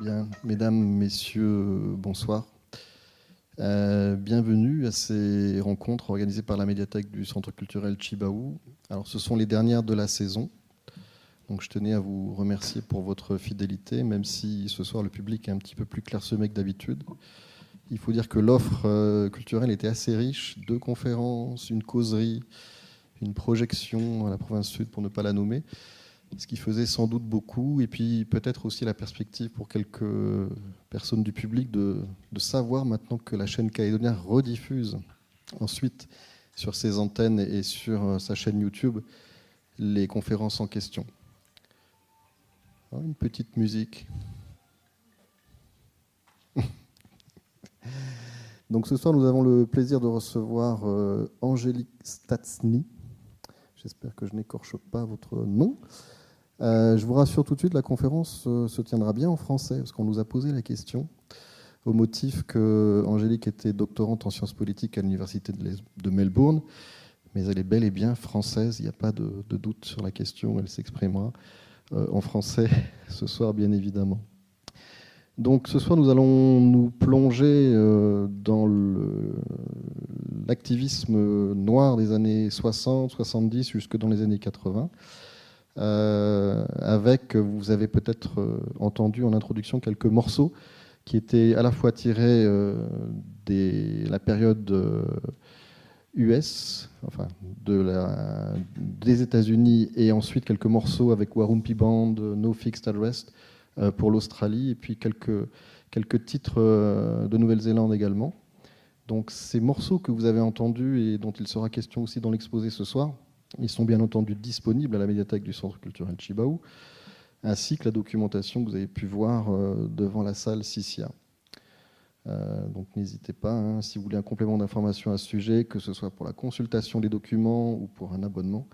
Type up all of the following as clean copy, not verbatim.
Bien, mesdames, messieurs, bonsoir. Bienvenue à ces rencontres organisées par la médiathèque du Centre culturel Chibaou. Alors, ce sont les dernières de la saison. Donc, je tenais à vous remercier pour votre fidélité, même si ce soir le public est un petit peu plus clairsemé que d'habitude. Il faut dire que l'offre culturelle était assez riche. 2 conférences, une causerie, une projection à la province sud, pour ne pas la nommer. Ce qui faisait sans doute beaucoup, et puis peut-être aussi la perspective pour quelques personnes du public de savoir maintenant que la chaîne Calédonia rediffuse ensuite sur ses antennes et sur sa chaîne YouTube les conférences en question. Une petite musique. Donc ce soir, nous avons le plaisir de recevoir Angélique Statsny. J'espère que je n'écorche pas votre nom. Je vous rassure tout de suite, la conférence se tiendra bien en français, parce qu'on nous a posé la question au motif que Angélique était doctorante en sciences politiques à l'université de Melbourne, mais elle est bel et bien française, il n'y a pas de doute sur la question, elle s'exprimera en français ce soir, bien évidemment. Donc ce soir, nous allons nous plonger dans l'activisme noir des années 60, 70, jusque dans les années 80. Avec, vous avez peut-être entendu en introduction quelques morceaux qui étaient à la fois tirés de la période US, enfin des États-Unis, et ensuite quelques morceaux avec Warumpi Band, No Fixed Arrest pour l'Australie, et puis quelques titres de Nouvelle-Zélande également. Donc ces morceaux que vous avez entendus et dont il sera question aussi dans l'exposé ce soir, ils sont bien entendu disponibles à la médiathèque du Centre culturel Chibaou, ainsi que la documentation que vous avez pu voir devant la salle Sissia. Donc n'hésitez pas, si vous voulez un complément d'information à ce sujet, que ce soit pour la consultation des documents ou pour un abonnement,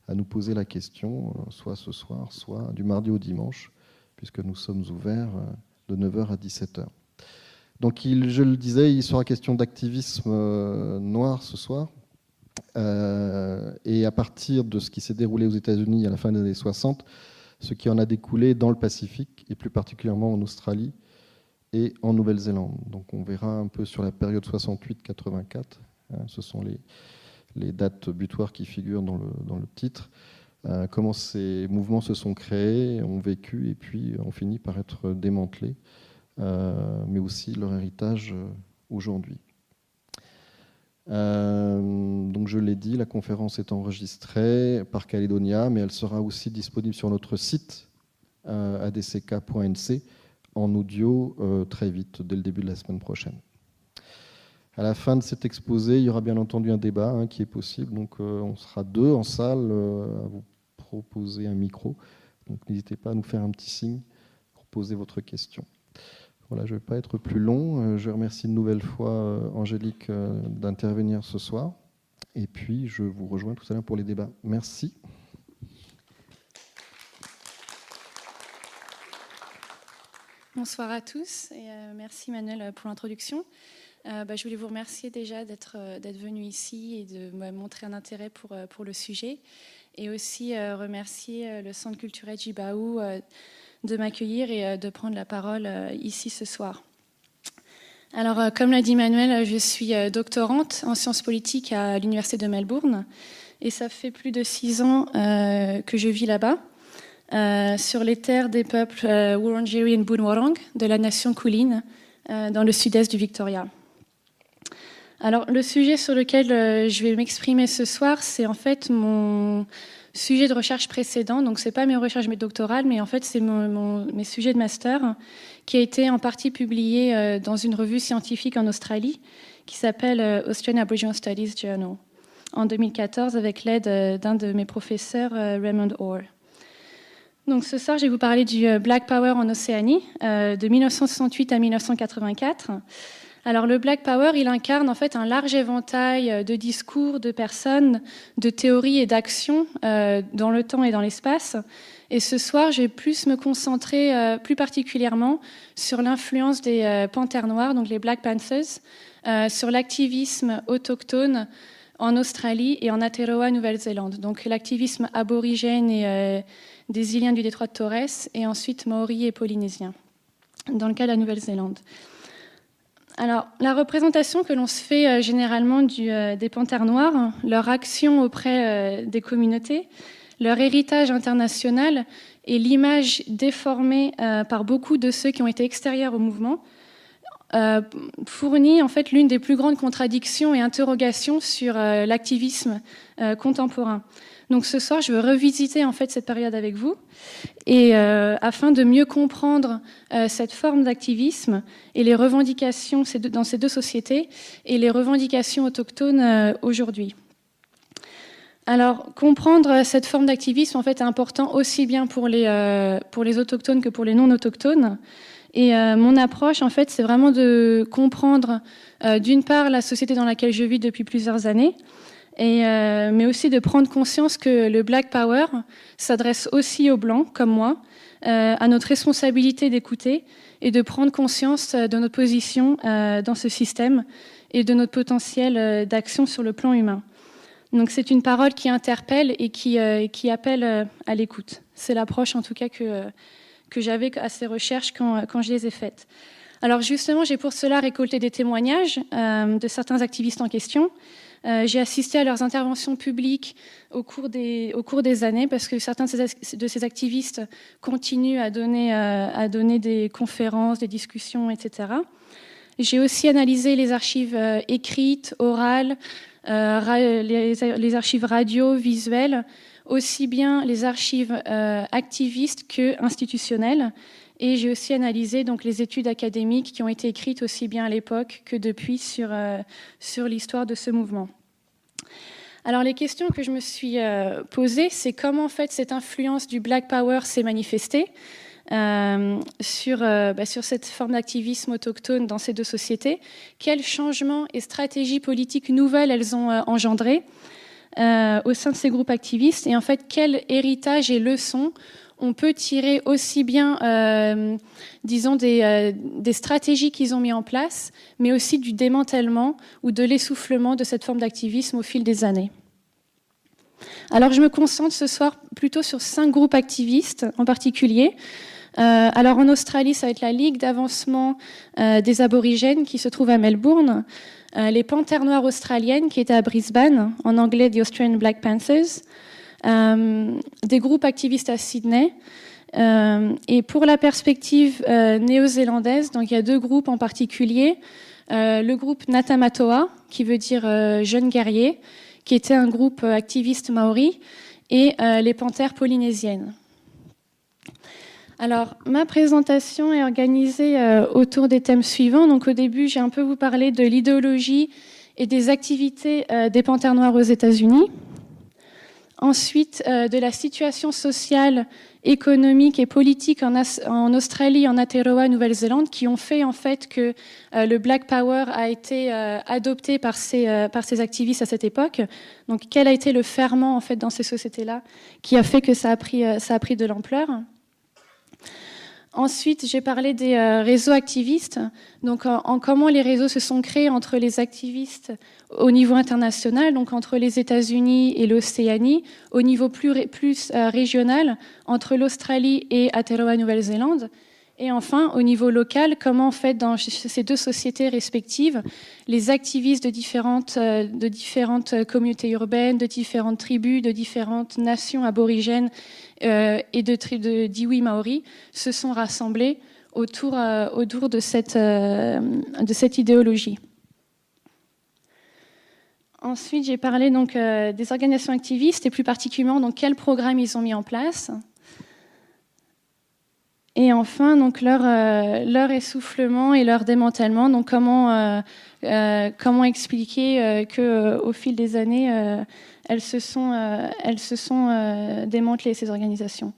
à nous poser la question, soit ce soir, soit du mardi au dimanche, puisque nous sommes ouverts de 9h à 17h. Donc je le disais, il sera question d'activisme noir ce soir. Et à partir de ce qui s'est déroulé aux États-Unis à la fin des années 60, ce qui en a découlé dans le Pacifique, et plus particulièrement en Australie et en Nouvelle-Zélande. Donc on verra un peu sur la période 68-84, ce sont les dates butoirs qui figurent dans le titre, comment ces mouvements se sont créés, ont vécu, et puis ont fini par être démantelés, mais aussi leur héritage aujourd'hui. Donc je l'ai dit, la conférence est enregistrée par Calédonia, mais elle sera aussi disponible sur notre site adck.nc en audio très vite, dès le début de la semaine prochaine. À la fin de cet exposé, il y aura bien entendu un débat qui est possible, donc on sera 2 en salle à vous proposer un micro, donc n'hésitez pas à nous faire un petit signe pour poser votre question. Voilà, je ne vais pas être plus long. Je remercie une nouvelle fois Angélique d'intervenir ce soir. Et puis, je vous rejoins tout à l'heure pour les débats. Merci. Bonsoir à tous et merci Manuel pour l'introduction. Je voulais vous remercier déjà d'être venu ici et de me montrer un intérêt pour le sujet. Et aussi remercier le Centre culturel Chibaou de m'accueillir et de prendre la parole ici ce soir. Alors, comme l'a dit Manuel, je suis doctorante en sciences politiques à l'Université de Melbourne et ça fait plus de 6 ans que je vis là-bas, sur les terres des peuples Wurundjeri et Boonwurrung de la nation Kulin, dans le sud-est du Victoria. Alors, le sujet sur lequel je vais m'exprimer ce soir, c'est en fait mon sujet de recherche précédent. Donc, ce n'est pas mes recherches doctorales, mais en fait, c'est mes sujets de master qui a été en partie publié dans une revue scientifique en Australie qui s'appelle Australian Aboriginal Studies Journal en 2014 avec l'aide d'un de mes professeurs, Raymond Orr. Donc, ce soir, je vais vous parler du Black Power en Océanie de 1968 à 1984. Alors le Black Power, il incarne en fait un large éventail de discours, de personnes, de théories et d'actions dans le temps et dans l'espace. Et ce soir, je vais plus me concentrer plus particulièrement sur l'influence des panthères noires, donc les Black Panthers, sur l'activisme autochtone en Australie et en Aotearoa, Nouvelle-Zélande. Donc l'activisme aborigène et des îliens du détroit de Torres et ensuite maori et polynésien. dans le cas de la Nouvelle-Zélande. Alors, la représentation que l'on se fait généralement des panthères noires, leur action auprès des communautés, leur héritage international et l'image déformée par beaucoup de ceux qui ont été extérieurs au mouvement, fournit en fait l'une des plus grandes contradictions et interrogations sur l'activisme contemporain. Donc ce soir, je veux revisiter en fait cette période avec vous, et afin de mieux comprendre cette forme d'activisme et les revendications dans ces deux sociétés et les revendications autochtones aujourd'hui. Alors, comprendre cette forme d'activisme en fait est important aussi bien pour les autochtones que pour les non-autochtones. Et mon approche, en fait, c'est vraiment de comprendre, d'une part, la société dans laquelle je vis depuis plusieurs années, mais aussi de prendre conscience que le Black Power s'adresse aussi aux Blancs, comme moi, à notre responsabilité d'écouter et de prendre conscience de notre position dans ce système et de notre potentiel d'action sur le plan humain. Donc c'est une parole qui interpelle et qui appelle à l'écoute. C'est l'approche, en tout cas, que j'avais à ces recherches quand je les ai faites. Alors justement, j'ai pour cela récolté des témoignages de certains activistes en question. J'ai assisté à leurs interventions publiques au cours des années, parce que certains de ces activistes continuent à donner des conférences, des discussions, etc. J'ai aussi analysé les archives écrites, orales, les archives radio, visuelles, aussi bien les archives activistes que institutionnelles. Et j'ai aussi analysé donc les études académiques qui ont été écrites aussi bien à l'époque que depuis sur l'histoire de ce mouvement. Alors les questions que je me suis posées, c'est comment en fait cette influence du Black Power s'est manifestée sur cette forme d'activisme autochtone dans ces deux sociétés, quels changements et stratégies politiques nouvelles elles ont engendrées au sein de ces groupes activistes, et en fait quel héritage et leçons on peut tirer aussi bien, disons, des stratégies qu'ils ont mis en place, mais aussi du démantèlement ou de l'essoufflement de cette forme d'activisme au fil des années. Alors je me concentre ce soir plutôt sur 5 groupes activistes en particulier. Alors en Australie, ça va être la Ligue d'avancement des aborigènes qui se trouve à Melbourne, les Panthères noires australiennes qui étaient à Brisbane, en anglais The Australian Black Panthers, des groupes activistes à Sydney, et pour la perspective néo-zélandaise, donc il y a 2 groupes en particulier, le groupe Natamatoa, qui veut dire jeunes guerriers, qui était un groupe activiste maori, et les Panthères polynésiennes. Alors, ma présentation est organisée autour des thèmes suivants. Donc, au début, j'ai un peu vous parlé de l'idéologie et des activités des Panthères noires aux États-Unis. Ensuite, de la situation sociale, économique et politique en Australie, en Aotearoa, Nouvelle-Zélande, qui ont fait en fait que le Black Power a été adopté par ces activistes à cette époque. Donc, quel a été le ferment en fait dans ces sociétés-là qui a fait que ça a pris de l'ampleur? Ensuite, j'ai parlé des réseaux activistes, donc en comment les réseaux se sont créés entre les activistes au niveau international, donc entre les États-Unis et l'Océanie, au niveau plus régional, entre l'Australie et Aotearoa, Nouvelle-Zélande, et enfin, au niveau local, comment en fait dans ces 2 sociétés respectives, les activistes de différentes communautés urbaines, de différentes tribus, de différentes nations aborigènes et de d'iwi maori se sont rassemblés autour de cette idéologie. Ensuite, j'ai parlé donc des organisations activistes et plus particulièrement donc quels programmes ils ont mis en place. Et enfin, donc leur essoufflement et leur démantèlement. Donc comment expliquer qu'au fil des années, elles se sont démantelées, ces organisations,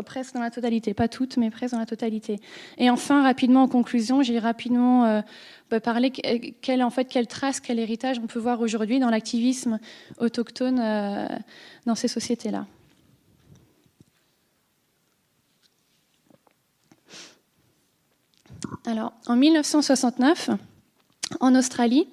presque dans la totalité, pas toutes, mais presque dans la totalité. Et enfin, rapidement en conclusion, j'ai rapidement parlé quelle trace, quel héritage on peut voir aujourd'hui dans l'activisme autochtone dans ces sociétés-là. Alors, en 1969, en Australie,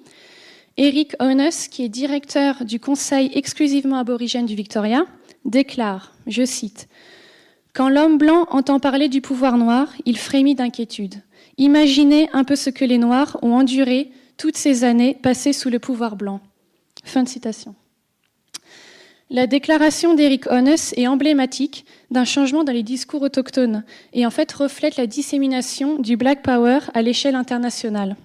Eric Onus, qui est directeur du Conseil exclusivement aborigène du Victoria, déclare, je cite, « Quand l'homme blanc entend parler du pouvoir noir, il frémit d'inquiétude. Imaginez un peu ce que les Noirs ont enduré toutes ces années passées sous le pouvoir blanc. » Fin de citation. La déclaration d'Eric Onnes est emblématique d'un changement dans les discours autochtones et en fait reflète la dissémination du Black Power à l'échelle internationale.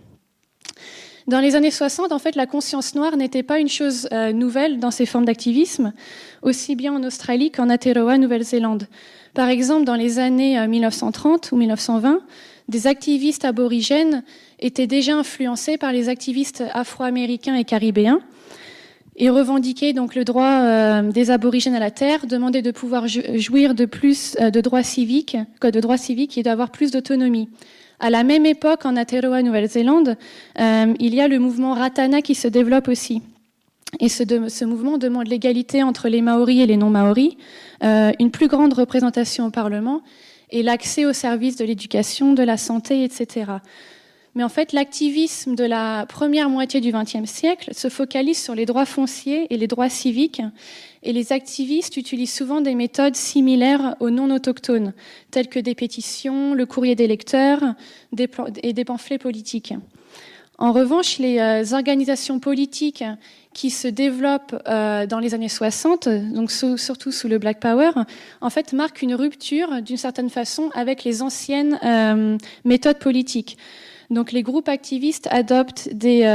Dans les années 60, en fait, la conscience noire n'était pas une chose nouvelle dans ces formes d'activisme, aussi bien en Australie qu'en Aotearoa, Nouvelle-Zélande. Par exemple, dans les années 1930 ou 1920, des activistes aborigènes étaient déjà influencés par les activistes afro-américains et caribéens et revendiquaient donc le droit des aborigènes à la terre, demandaient de pouvoir jouir de plus de droits civiques et d'avoir plus d'autonomie. À la même époque, en Aotearoa, Nouvelle-Zélande, il y a le mouvement Ratana qui se développe aussi. Et ce mouvement demande l'égalité entre les Maoris et les non-Maoris, une plus grande représentation au Parlement et l'accès aux services de l'éducation, de la santé, etc. Mais en fait, l'activisme de la première moitié du XXe siècle se focalise sur les droits fonciers et les droits civiques, et les activistes utilisent souvent des méthodes similaires aux non-autochtones, telles que des pétitions, le courrier des lecteurs et des pamphlets politiques. En revanche, les organisations politiques qui se développent dans les années 60, donc surtout sous le Black Power, en fait, marquent une rupture, d'une certaine façon, avec les anciennes méthodes politiques. Donc les groupes activistes adoptent des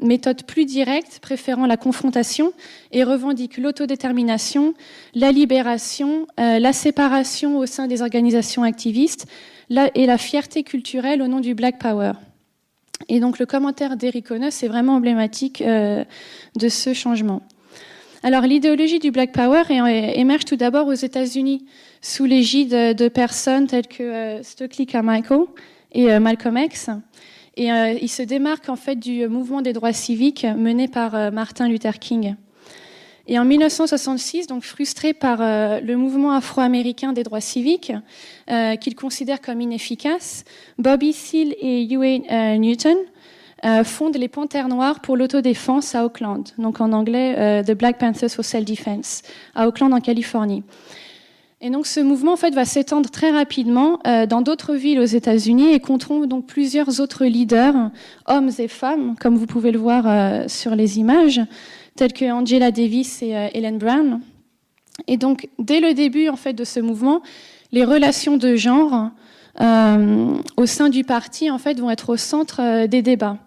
méthodes plus directes, préférant la confrontation, et revendiquent l'autodétermination, la libération, la séparation au sein des organisations activistes et la fierté culturelle au nom du Black Power. Et donc le commentaire d'Eric Onnes est vraiment emblématique de ce changement. Alors l'idéologie du Black Power émerge tout d'abord aux États-Unis, sous l'égide de personnes telles que Stokely Carmichael et Malcolm X. Et il se démarque en fait du mouvement des droits civiques mené par Martin Luther King. Et en 1966, donc frustré par le mouvement afro-américain des droits civiques, qu'il considère comme inefficace, Bobby Seale et Huey Newton fondent les Panthères Noires pour l'autodéfense à Oakland, donc en anglais The Black Panthers for Self-Defense, à Oakland en Californie. Et donc ce mouvement en fait va s'étendre très rapidement dans d'autres villes aux États-Unis et compteront donc plusieurs autres leaders, hommes et femmes, comme vous pouvez le voir sur les images, tels que Angela Davis et Ellen Brown. Et donc dès le début en fait de ce mouvement, les relations de genre au sein du parti en fait vont être au centre des débats.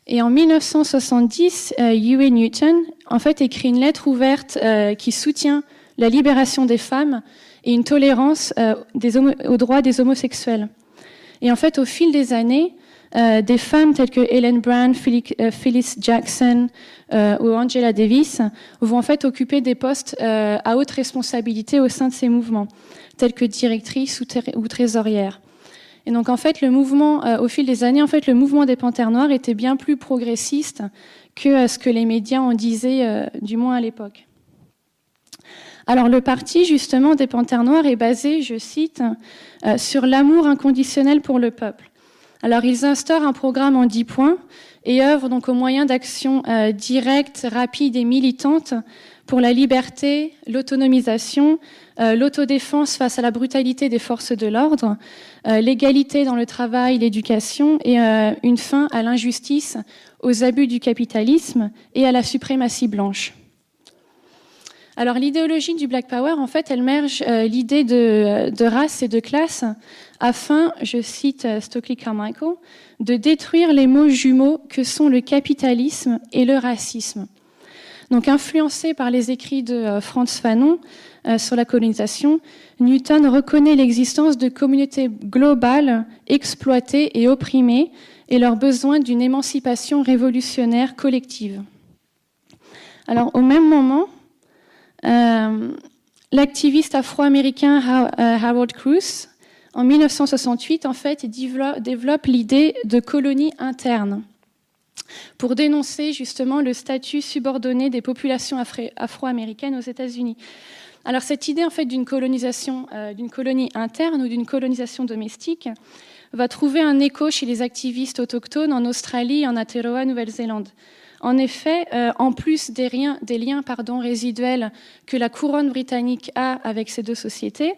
Et en 1970, Huey Newton en fait écrit une lettre ouverte qui soutient la libération des femmes et une tolérance aux droits des homosexuels. Et en fait, au fil des années, des femmes telles que Ellen Brown, Phyllis Jackson ou Angela Davis vont en fait occuper des postes à haute responsabilité au sein de ces mouvements, tels que directrices ou trésorières. Et donc en fait, le mouvement, au fil des années, en fait, le mouvement des Panthères Noires était bien plus progressiste que ce que les médias en disaient, du moins à l'époque. Alors le parti justement des Panthères Noires est basé, je cite, sur l'amour inconditionnel pour le peuple. Alors ils instaurent un programme en 10 points et œuvrent donc au moyen d'actions directes, rapides et militantes pour la liberté, l'autonomisation, l'autodéfense face à la brutalité des forces de l'ordre, l'égalité dans le travail, l'éducation et une fin à l'injustice, aux abus du capitalisme et à la suprématie blanche. Alors l'idéologie du Black Power, en fait, elle merge l'idée de race et de classe afin, je cite Stokely Carmichael, de détruire les mots jumeaux que sont le capitalisme et le racisme. Donc influencé par les écrits de Frantz Fanon sur la colonisation, Newton reconnaît l'existence de communautés globales exploitées et opprimées et leur besoin d'une émancipation révolutionnaire collective. Alors au même moment, l'activiste afro-américain Harold Cruz, en 1968, en fait, développe l'idée de colonie interne pour dénoncer justement le statut subordonné des populations afro-américaines aux États-Unis. Alors cette idée en fait d'une colonisation, d'une colonie interne ou d'une colonisation domestique va trouver un écho chez les activistes autochtones en Australie et en Aotearoa, Nouvelle-Zélande. En effet, en plus des liens résiduels que la couronne britannique a avec ces deux sociétés,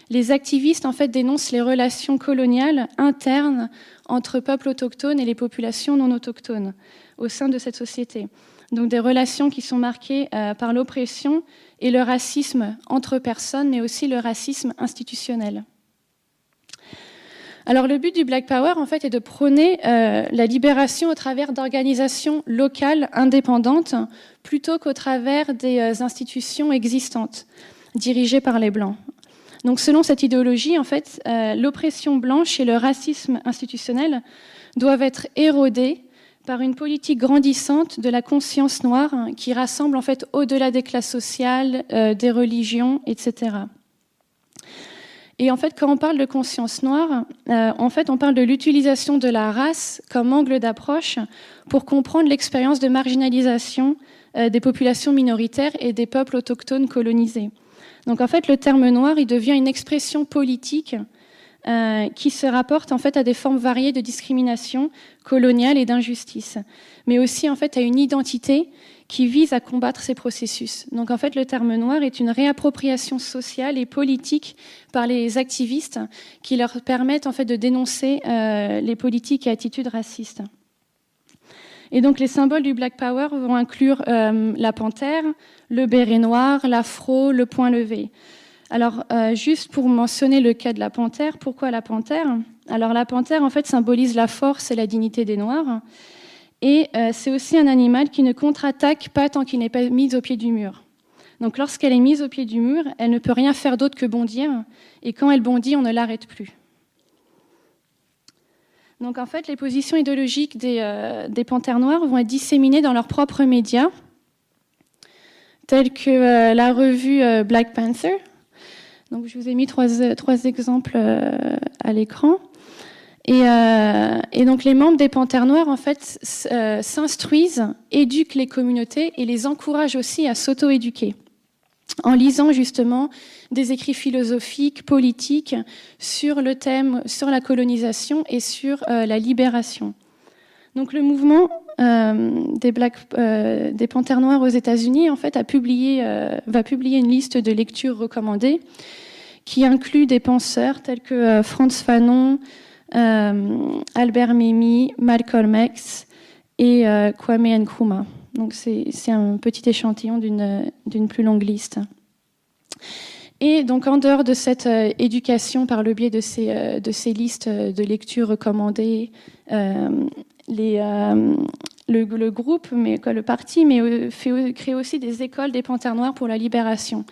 les activistes en fait dénoncent les relations coloniales internes entre peuples autochtones et les populations non autochtones au sein de cette société. Donc des relations qui sont marquées par l'oppression et le racisme entre personnes, mais aussi le racisme institutionnel. Alors le but du Black Power, en fait, est de prôner la libération au travers d'organisations locales indépendantes, plutôt qu'au travers des institutions existantes, dirigées par les Blancs. Donc selon cette idéologie, en fait, l'oppression blanche et le racisme institutionnel doivent être érodés par une politique grandissante de la conscience noire qui rassemble en fait au-delà des classes sociales, des religions, etc. Et en fait, quand on parle de conscience noire, en fait, on parle de l'utilisation de la race comme angle d'approche pour comprendre l'expérience de marginalisation des populations minoritaires et des peuples autochtones colonisés. Donc en fait, le terme noir, il devient une expression politique qui se rapporte en fait à des formes variées de discrimination coloniale et d'injustice, mais aussi en fait à une identité qui vise à combattre ces processus. Donc en fait, le terme noir est une réappropriation sociale et politique par les activistes qui leur permettent en fait de dénoncer les politiques et attitudes racistes. Et donc les symboles du Black Power vont inclure la panthère, le béret noir, l'afro, le poing levé. Alors, juste pour mentionner le cas de la panthère, pourquoi la panthère ? Alors, la panthère, en fait, symbolise la force et la dignité des Noirs. Et c'est aussi un animal qui ne contre-attaque pas tant qu'il n'est pas mis au pied du mur. Donc, lorsqu'elle est mise au pied du mur, elle ne peut rien faire d'autre que bondir. Et quand elle bondit, on ne l'arrête plus. Donc, en fait, les positions idéologiques des panthères noires vont être disséminées dans leurs propres médias, tels que la revue Black Panther. Donc, je vous ai mis trois exemples à l'écran. Et donc, les membres des Panthères Noires, en fait, s'instruisent, éduquent les communautés et les encouragent aussi à s'auto-éduquer, en lisant justement des écrits philosophiques, politiques, sur le thème, sur la colonisation et sur la libération. Donc, le mouvement des Panthères Noires aux États-Unis, en fait, va publier une liste de lectures recommandées qui inclut des penseurs tels que Frantz Fanon, Albert Memmi, Malcolm X et Kwame Nkrumah. Donc c'est un petit échantillon d'une plus longue liste. Et donc en dehors de cette éducation par le biais de ces listes de lectures recommandées, le groupe, le parti, crée aussi des écoles des Panthères Noires pour la libération.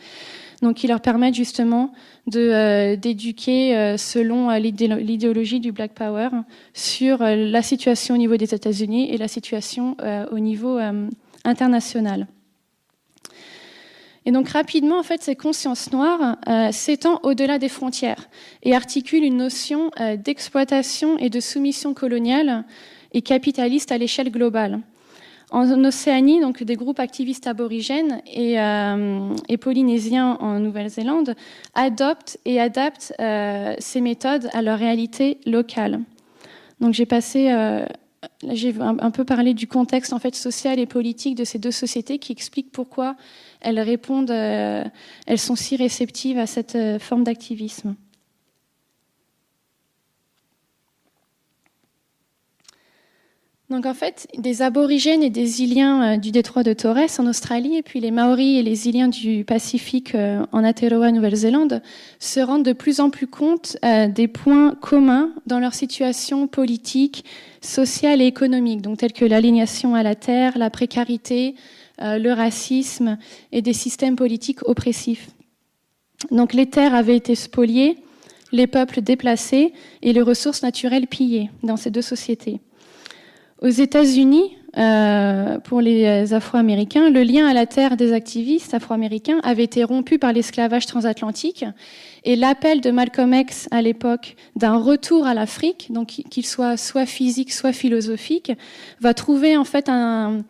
Donc, qui leur permettent justement d'éduquer selon l'idéologie du Black Power sur la situation au niveau des États-Unis et la situation au niveau international. Et donc, rapidement, en fait, ces consciences noires s'étendent au-delà des frontières et articulent une notion d'exploitation et de soumission coloniale et capitaliste à l'échelle globale. En Océanie, donc des groupes activistes aborigènes et polynésiens en Nouvelle-Zélande adoptent et adaptent ces méthodes à leur réalité locale. Donc j'ai un peu parlé du contexte en fait social et politique de ces deux sociétés qui explique pourquoi elles sont si réceptives à cette forme d'activisme. Donc en fait, des aborigènes et des Iliens du détroit de Torres en Australie, et puis les Maoris et les Iliens du Pacifique en Aotearoa, Nouvelle-Zélande, se rendent de plus en plus compte des points communs dans leur situation politique, sociale et économique, donc tels que l'aliénation à la terre, la précarité, le racisme et des systèmes politiques oppressifs. Donc les terres avaient été spoliées, les peuples déplacés et les ressources naturelles pillées dans ces deux sociétés. Aux États-Unis, pour les Afro-Américains, le lien à la terre des activistes afro-américains avait été rompu par l'esclavage transatlantique et l'appel de Malcolm X à l'époque d'un retour à l'Afrique, donc qu'il soit physique, soit philosophique, va trouver en fait un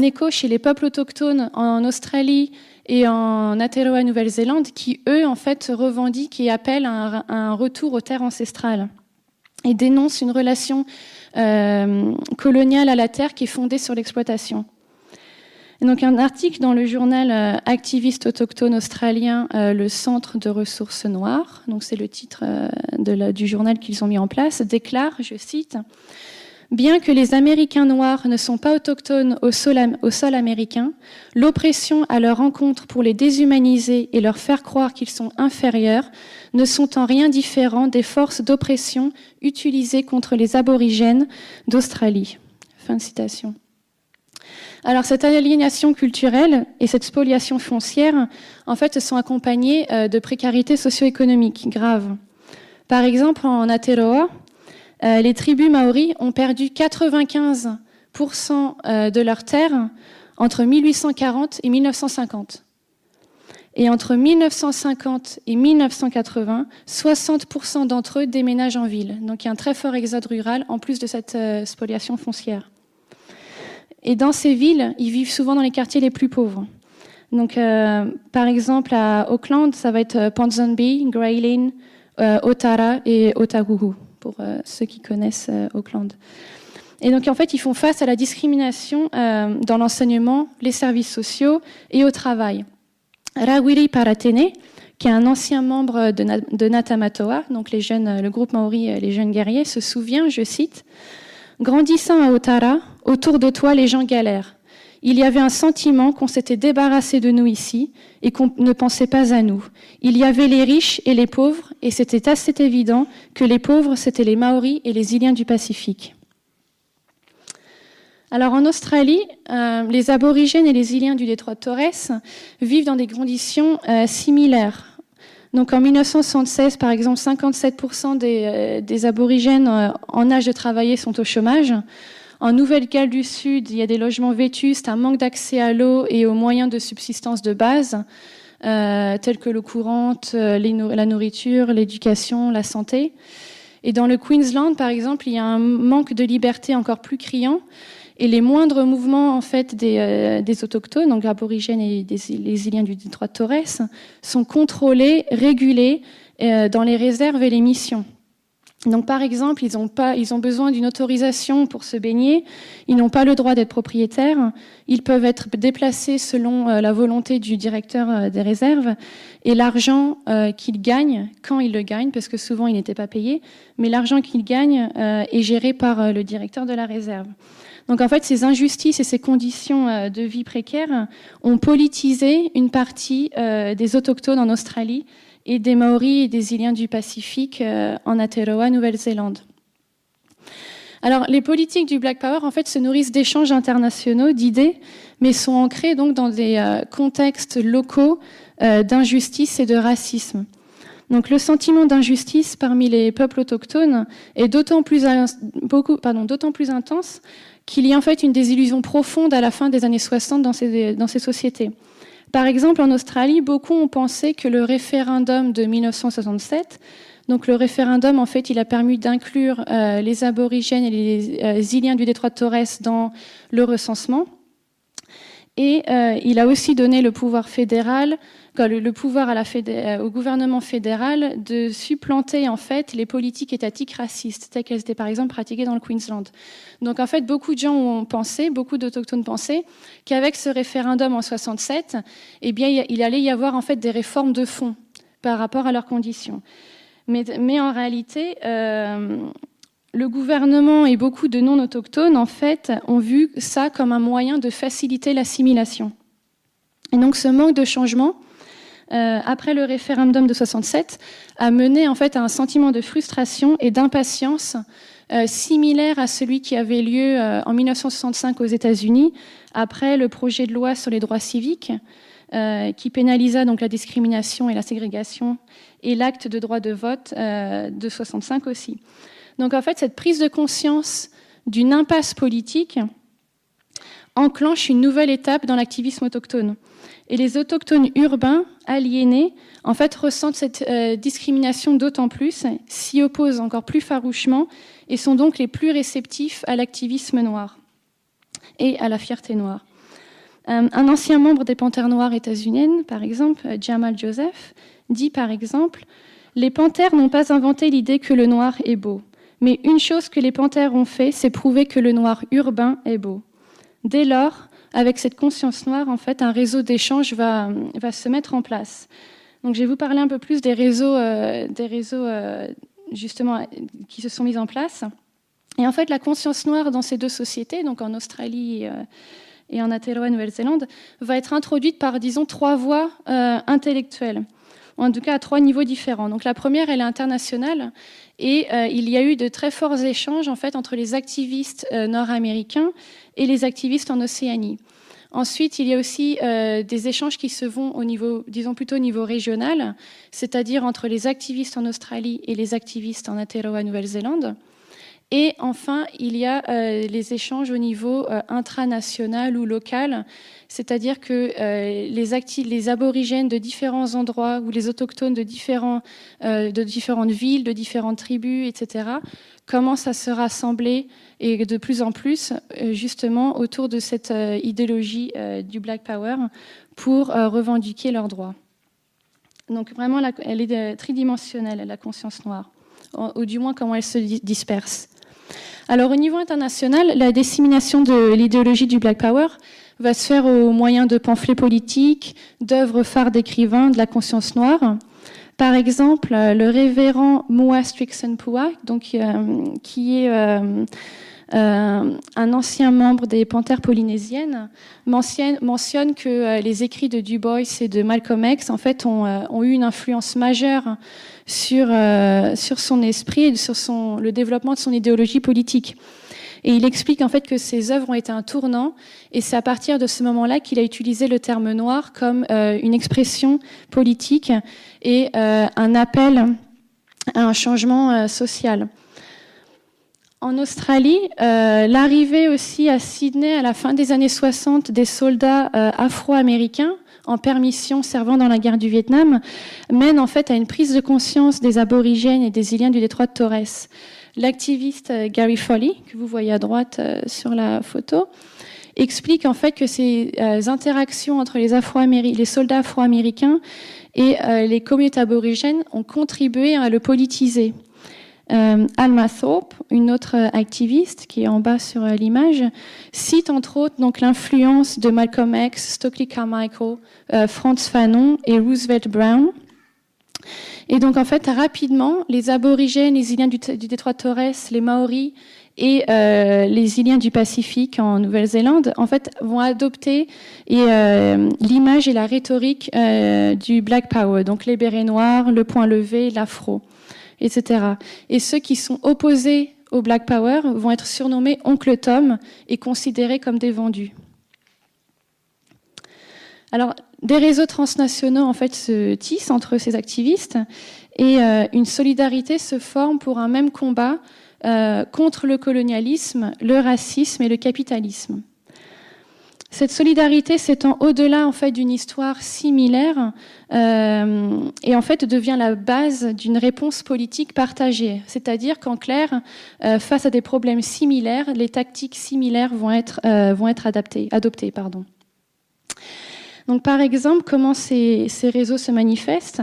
écho chez les peuples autochtones en Australie et en Aotearoa, Nouvelle-Zélande, qui eux en fait revendiquent et appellent à un retour aux terres ancestrales et dénoncent une relation coloniale à la terre qui est fondée sur l'exploitation. Et donc un article dans le journal activiste autochtone australien, le Centre de ressources noires, donc c'est le titre du journal qu'ils ont mis en place, déclare, je cite, « Bien que les Américains noirs ne sont pas autochtones au sol américain, l'oppression à leur encontre pour les déshumaniser et leur faire croire qu'ils sont inférieurs ne sont en rien différents des forces d'oppression utilisées contre les aborigènes d'Australie. » Fin de citation. Alors cette aliénation culturelle et cette spoliation foncière, en fait, sont accompagnées de précarité socio-économique grave. Par exemple, en Aotearoa, les tribus maoris ont perdu 95% de leurs terres entre 1840 et 1950. Et entre 1950 et 1980, 60% d'entre eux déménagent en ville. Donc il y a un très fort exode rural, en plus de cette spoliation foncière. Et dans ces villes, ils vivent souvent dans les quartiers les plus pauvres. Donc, par exemple, à Auckland, ça va être Ponsonby, Grey Lynn, Otara et Otahuhu, pour ceux qui connaissent Auckland. Et donc, en fait, ils font face à la discrimination dans l'enseignement, les services sociaux et au travail. Rawiri Paratene, qui est un ancien membre de Natamatoa, donc le groupe maori, les jeunes guerriers, se souvient, je cite, « Grandissant à Otara, autour de toi, les gens galèrent. Il y avait un sentiment qu'on s'était débarrassé de nous ici et qu'on ne pensait pas à nous. Il y avait les riches et les pauvres, et c'était assez évident que les pauvres, c'étaient les Maoris et les Îliens du Pacifique. » Alors en Australie, les aborigènes et les Îliens du détroit de Torres vivent dans des conditions similaires. Donc en 1976, par exemple, 57% des aborigènes en âge de travailler sont au chômage. En Nouvelle-Galles du Sud, il y a des logements vétustes, un manque d'accès à l'eau et aux moyens de subsistance de base, tels que l'eau courante, la nourriture, l'éducation, la santé. Et dans le Queensland, par exemple, il y a un manque de liberté encore plus criant. Et les moindres mouvements en fait, des autochtones, donc aborigènes et les Îliens du détroit de Torres, sont contrôlés, régulés dans les réserves et les missions. Donc, par exemple, ils ont besoin d'une autorisation pour se baigner, ils n'ont pas le droit d'être propriétaires, ils peuvent être déplacés selon la volonté du directeur des réserves, et l'argent qu'ils gagnent, quand ils le gagnent, parce que souvent ils n'étaient pas payés, mais l'argent qu'ils gagnent est géré par le directeur de la réserve. Donc en fait, ces injustices et ces conditions de vie précaires ont politisé une partie des autochtones en Australie et des Maoris et des Îliens du Pacifique en Aotearoa, Nouvelle-Zélande. Alors les politiques du Black Power en fait se nourrissent d'échanges internationaux, d'idées, mais sont ancrées donc dans des contextes locaux d'injustice et de racisme. Donc le sentiment d'injustice parmi les peuples autochtones est d'autant plus intense qu'il y a en fait une désillusion profonde à la fin des années 60 dans ces sociétés. Par exemple, en Australie, beaucoup ont pensé que le référendum de 1967, donc le référendum, en fait, il a permis d'inclure les aborigènes et les Îliens du détroit de Torres dans le recensement. Et il a aussi donné le pouvoir fédéral, le pouvoir au gouvernement fédéral de supplanter en fait les politiques étatiques racistes, telles qu'elles étaient par exemple pratiquées dans le Queensland. Donc en fait, beaucoup de gens ont pensé, beaucoup d'autochtones pensaient qu'avec ce référendum en 67, eh bien, il allait y avoir en fait des réformes de fond par rapport à leurs conditions. Mais en réalité, le gouvernement et beaucoup de non-autochtones, en fait, ont vu ça comme un moyen de faciliter l'assimilation. Et donc, ce manque de changement, après le référendum de 67, a mené en fait à un sentiment de frustration et d'impatience similaire à celui qui avait lieu en 1965 aux États-Unis, après le projet de loi sur les droits civiques, qui pénalisa donc la discrimination et la ségrégation, et l'acte de droit de vote de 65 aussi. Donc en fait, cette prise de conscience d'une impasse politique enclenche une nouvelle étape dans l'activisme autochtone. Et les autochtones urbains, aliénés, en fait, ressentent cette discrimination d'autant plus, s'y opposent encore plus farouchement et sont donc les plus réceptifs à l'activisme noir et à la fierté noire. Un ancien membre des Panthères noires états-uniennes, par exemple, Jamal Joseph, dit par exemple « Les Panthères n'ont pas inventé l'idée que le noir est beau. Mais une chose que les Panthères ont fait, c'est prouver que le noir urbain est beau. Dès lors, avec cette conscience noire, en fait, un réseau d'échange va se mettre en place. Donc, je vais vous parler un peu plus des réseaux justement, qui se sont mis en place. Et en fait, la conscience noire dans ces deux sociétés, donc en Australie et en Aotéaroa, Nouvelle-Zélande, va être introduite par, disons, 3 voies intellectuelles, ou en tout cas à 3 niveaux différents. Donc la première, elle est internationale, et il y a eu de très forts échanges en fait entre les activistes nord-américains et les activistes en Océanie. Ensuite, il y a aussi des échanges qui se font au niveau, disons plutôt au niveau régional, c'est-à-dire entre les activistes en Australie et les activistes en Aotéaroa, Nouvelle-Zélande. Et enfin, il y a les échanges au niveau intranational ou local, c'est-à-dire que les aborigènes de différents endroits ou les autochtones de différentes villes, de différentes tribus, etc., commencent à se rassembler et de plus en plus justement autour de cette idéologie du Black Power pour revendiquer leurs droits. Donc vraiment, elle est tridimensionnelle, la conscience noire, ou du moins comment elle se disperse. Alors au niveau international, la dissémination de l'idéologie du Black Power va se faire au moyen de pamphlets politiques, d'œuvres phares d'écrivains de la conscience noire. Par exemple, le révérend Moa Strickson-Pua, donc, qui est un ancien membre des Panthères polynésiennes, mentionne que les écrits de Du Bois et de Malcolm X en fait, ont eu une influence majeure sur son esprit et sur le développement de son idéologie politique. Et il explique en fait que ces œuvres ont été un tournant, et c'est à partir de ce moment-là qu'il a utilisé le terme noir comme une expression politique et un appel à un changement social. En Australie, l'arrivée aussi à Sydney à la fin des années 60 des soldats afro-américains en permission servant dans la guerre du Vietnam mène en fait à une prise de conscience des aborigènes et des îliens du détroit de Torres. L'activiste Gary Foley, que vous voyez à droite sur la photo, explique en fait que ces interactions entre les soldats afro-américains et les communautés aborigènes ont contribué à le politiser. Alma Thorpe, une autre activiste qui est en bas sur l'image, cite entre autres donc l'influence de Malcolm X, Stokely Carmichael, Frantz Fanon et Roosevelt Brown. Et donc en fait rapidement, les aborigènes, les îliens du détroit de Torres, les Maoris et les îliens du Pacifique en Nouvelle-Zélande en fait vont adopter l'image et la rhétorique du Black Power, donc les bérets noirs, le poing levé, l'afro, etc. Et ceux qui sont opposés au Black Power vont être surnommés Oncle Tom et considérés comme des vendus. Alors, des réseaux transnationaux en fait se tissent entre ces activistes et une solidarité se forme pour un même combat contre le colonialisme, le racisme et le capitalisme. Cette solidarité s'étend au-delà en fait d'une histoire similaire et en fait devient la base d'une réponse politique partagée. C'est-à-dire qu'en clair, face à des problèmes similaires, les tactiques similaires vont être adoptées. Donc, par exemple, comment ces réseaux se manifestent ?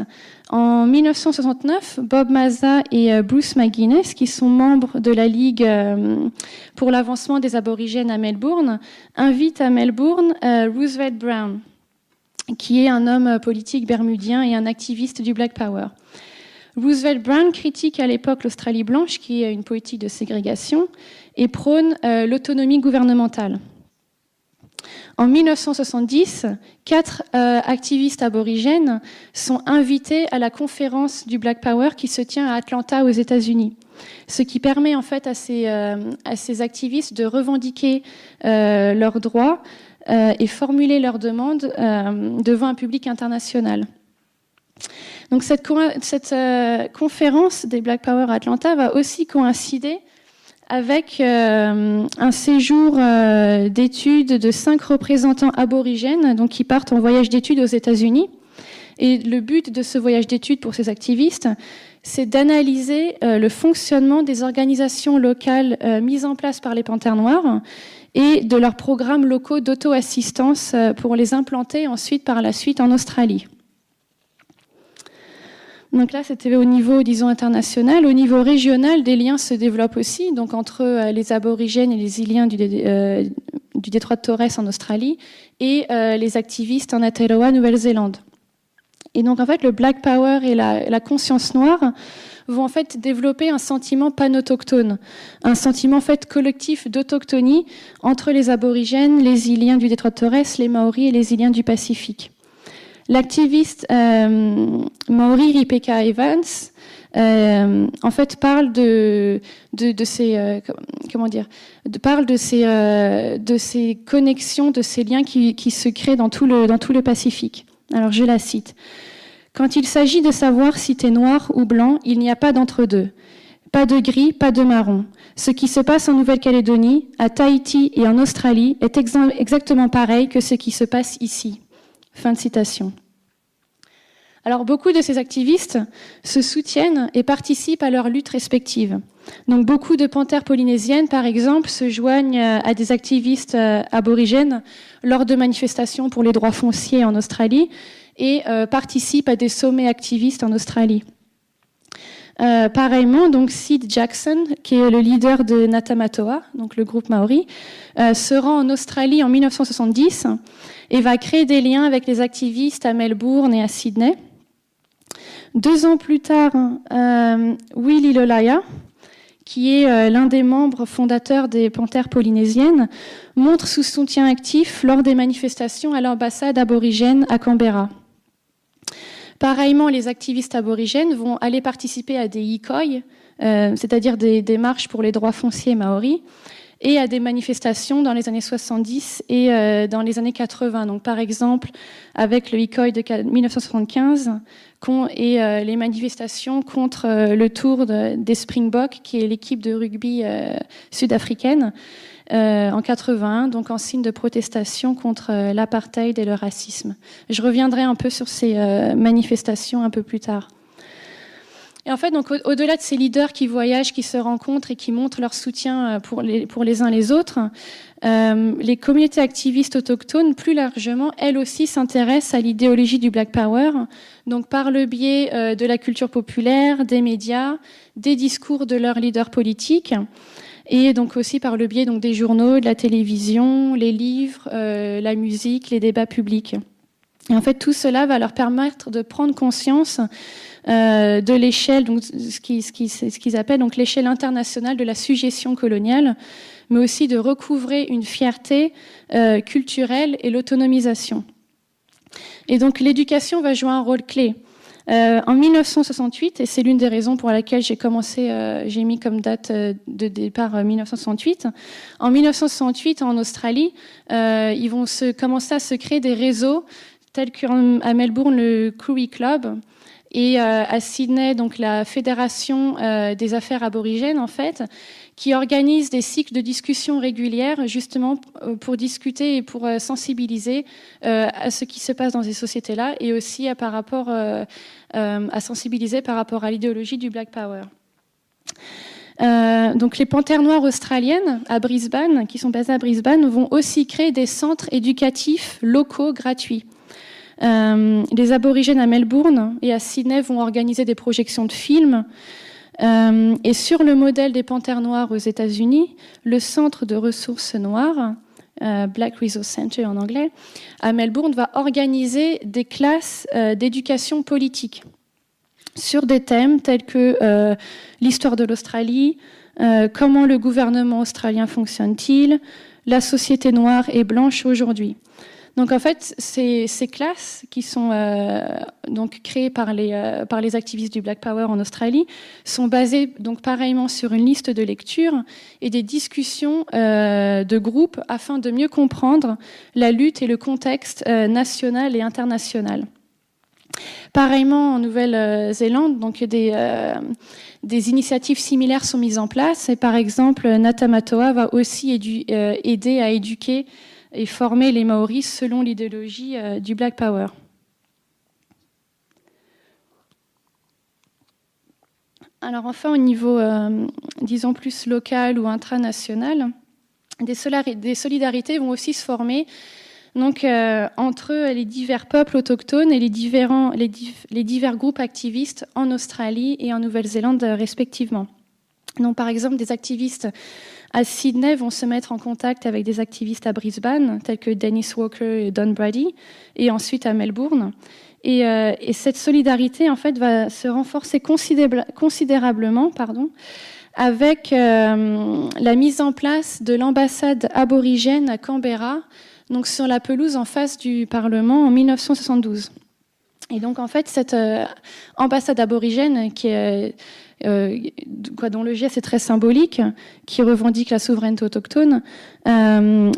En 1969, Bob Mazza et Bruce McGuinness, qui sont membres de la Ligue pour l'avancement des aborigènes à Melbourne, invitent à Melbourne Roosevelt Brown, qui est un homme politique bermudien et un activiste du Black Power. Roosevelt Brown critique à l'époque l'Australie blanche, qui est une politique de ségrégation, et prône l'autonomie gouvernementale. En 1970, 4 activistes aborigènes sont invités à la conférence du Black Power qui se tient à Atlanta aux États-Unis. Ce qui permet en fait à ces activistes de revendiquer leurs droits et formuler leurs demandes devant un public international. Donc cette conférence des Black Power à Atlanta va aussi coïncider avec un séjour d'études de 5 représentants aborigènes donc qui partent en voyage d'études aux États-Unis. Et le but de ce voyage d'études pour ces activistes, c'est d'analyser le fonctionnement des organisations locales mises en place par les Panthères Noires et de leurs programmes locaux d'auto-assistance pour les implanter ensuite par la suite en Australie. Donc là, c'était au niveau, disons, international. Au niveau régional, des liens se développent aussi, donc entre les aborigènes et les îliens du du détroit de Torres en Australie et les activistes en Aotearoa, Nouvelle-Zélande. Et donc en fait, le Black Power et la conscience noire vont en fait développer un sentiment panautochtone, un sentiment en fait collectif d'autochtonie entre les aborigènes, les Iliens du détroit de Torres, les Maoris et les Iliens du Pacifique. L'activiste Maori Rebecca Evans en fait parle de ces connexions, de ces liens qui se créent dans tout le Pacifique. Alors je la cite. Quand il s'agit de savoir si t'es noir ou blanc, il n'y a pas d'entre-deux. Pas de gris, pas de marron. Ce qui se passe en Nouvelle-Calédonie, à Tahiti et en Australie est exactement pareil que ce qui se passe ici. Fin de citation. Alors beaucoup de ces activistes se soutiennent et participent à leurs luttes respectives. Donc beaucoup de panthères polynésiennes, par exemple, se joignent à des activistes aborigènes lors de manifestations pour les droits fonciers en Australie et participent à des sommets activistes en Australie. Pareillement, donc Sid Jackson, qui est le leader de Natamatoa, donc le groupe Maori, se rend en Australie en 1970 et va créer des liens avec les activistes à Melbourne et à Sydney. 2 ans plus tard, Willy Lolaya, qui est l'un des membres fondateurs des Panthères polynésiennes, montre son soutien actif lors des manifestations à l'ambassade aborigène à Canberra. Pareillement, les activistes aborigènes vont aller participer à des ikoi, c'est-à-dire des marches pour les droits fonciers maoris, et à des manifestations dans les années 70 et dans les années 80. Donc, par exemple, avec le ikoi de 1975 et les manifestations contre le tour des Springboks, qui est l'équipe de rugby sud-africaine, en 81, donc en signe de protestation contre l'apartheid et le racisme. Je reviendrai un peu sur ces manifestations un peu plus tard. Et en fait, donc, au-delà de ces leaders qui voyagent, qui se rencontrent et qui montrent leur soutien pour les uns les autres, les communautés activistes autochtones, plus largement, elles aussi s'intéressent à l'idéologie du Black Power, donc par le biais de la culture populaire, des médias, des discours de leurs leaders politiques, et donc aussi par le biais donc, des journaux, de la télévision, les livres, la musique, les débats publics. Et en fait, tout cela va leur permettre de prendre conscience de l'échelle, donc ce qu'ils appellent donc l'échelle internationale de la sujétion coloniale, mais aussi de recouvrer une fierté culturelle et l'autonomisation. Et donc l'éducation va jouer un rôle clé. En 1968, et c'est l'une des raisons pour laquelle j'ai mis comme date de départ 1968. En 1968, en Australie, ils vont commencer à se créer des réseaux tels qu'à Melbourne, le Koori Club, et à Sydney, donc la Fédération des affaires aborigènes, en fait, qui organise des cycles de discussions régulières, justement pour discuter et pour sensibiliser à ce qui se passe dans ces sociétés-là, et aussi à sensibiliser par rapport à l'idéologie du Black Power. Donc les Panthères noires australiennes à Brisbane, qui sont basées à Brisbane, vont aussi créer des centres éducatifs locaux gratuits. Les aborigènes à Melbourne et à Sydney vont organiser des projections de films. Et sur le modèle des Panthères noires aux États-Unis, le centre de ressources noires, Black Resource Center en anglais, à Melbourne, va organiser des classes d'éducation politique sur des thèmes tels que l'histoire de l'Australie, comment le gouvernement australien fonctionne-t-il, la société noire et blanche aujourd'hui. Donc en fait, ces classes qui sont donc créées par les activistes du Black Power en Australie sont basées donc pareillement sur une liste de lecture et des discussions de groupe afin de mieux comprendre la lutte et le contexte national et international. Pareillement en Nouvelle-Zélande, donc des initiatives similaires sont mises en place et par exemple Natamatoa va aussi aider à éduquer et former les Maoris selon l'idéologie du Black Power. Alors enfin, au niveau, disons, plus local ou intranational, des solidarités vont aussi se former donc, entre les divers peuples autochtones et les divers groupes activistes en Australie et en Nouvelle-Zélande respectivement. Donc, par exemple, des activistes à Sydney vont se mettre en contact avec des activistes à Brisbane, tels que Dennis Walker et Don Brady, et ensuite à Melbourne. Et cette solidarité, en fait, va se renforcer considérablement, avec la mise en place de l'ambassade aborigène à Canberra, donc sur la pelouse en face du Parlement en 1972. Et donc, en fait, cette ambassade aborigène dont le geste est très symbolique, qui revendique la souveraineté autochtone,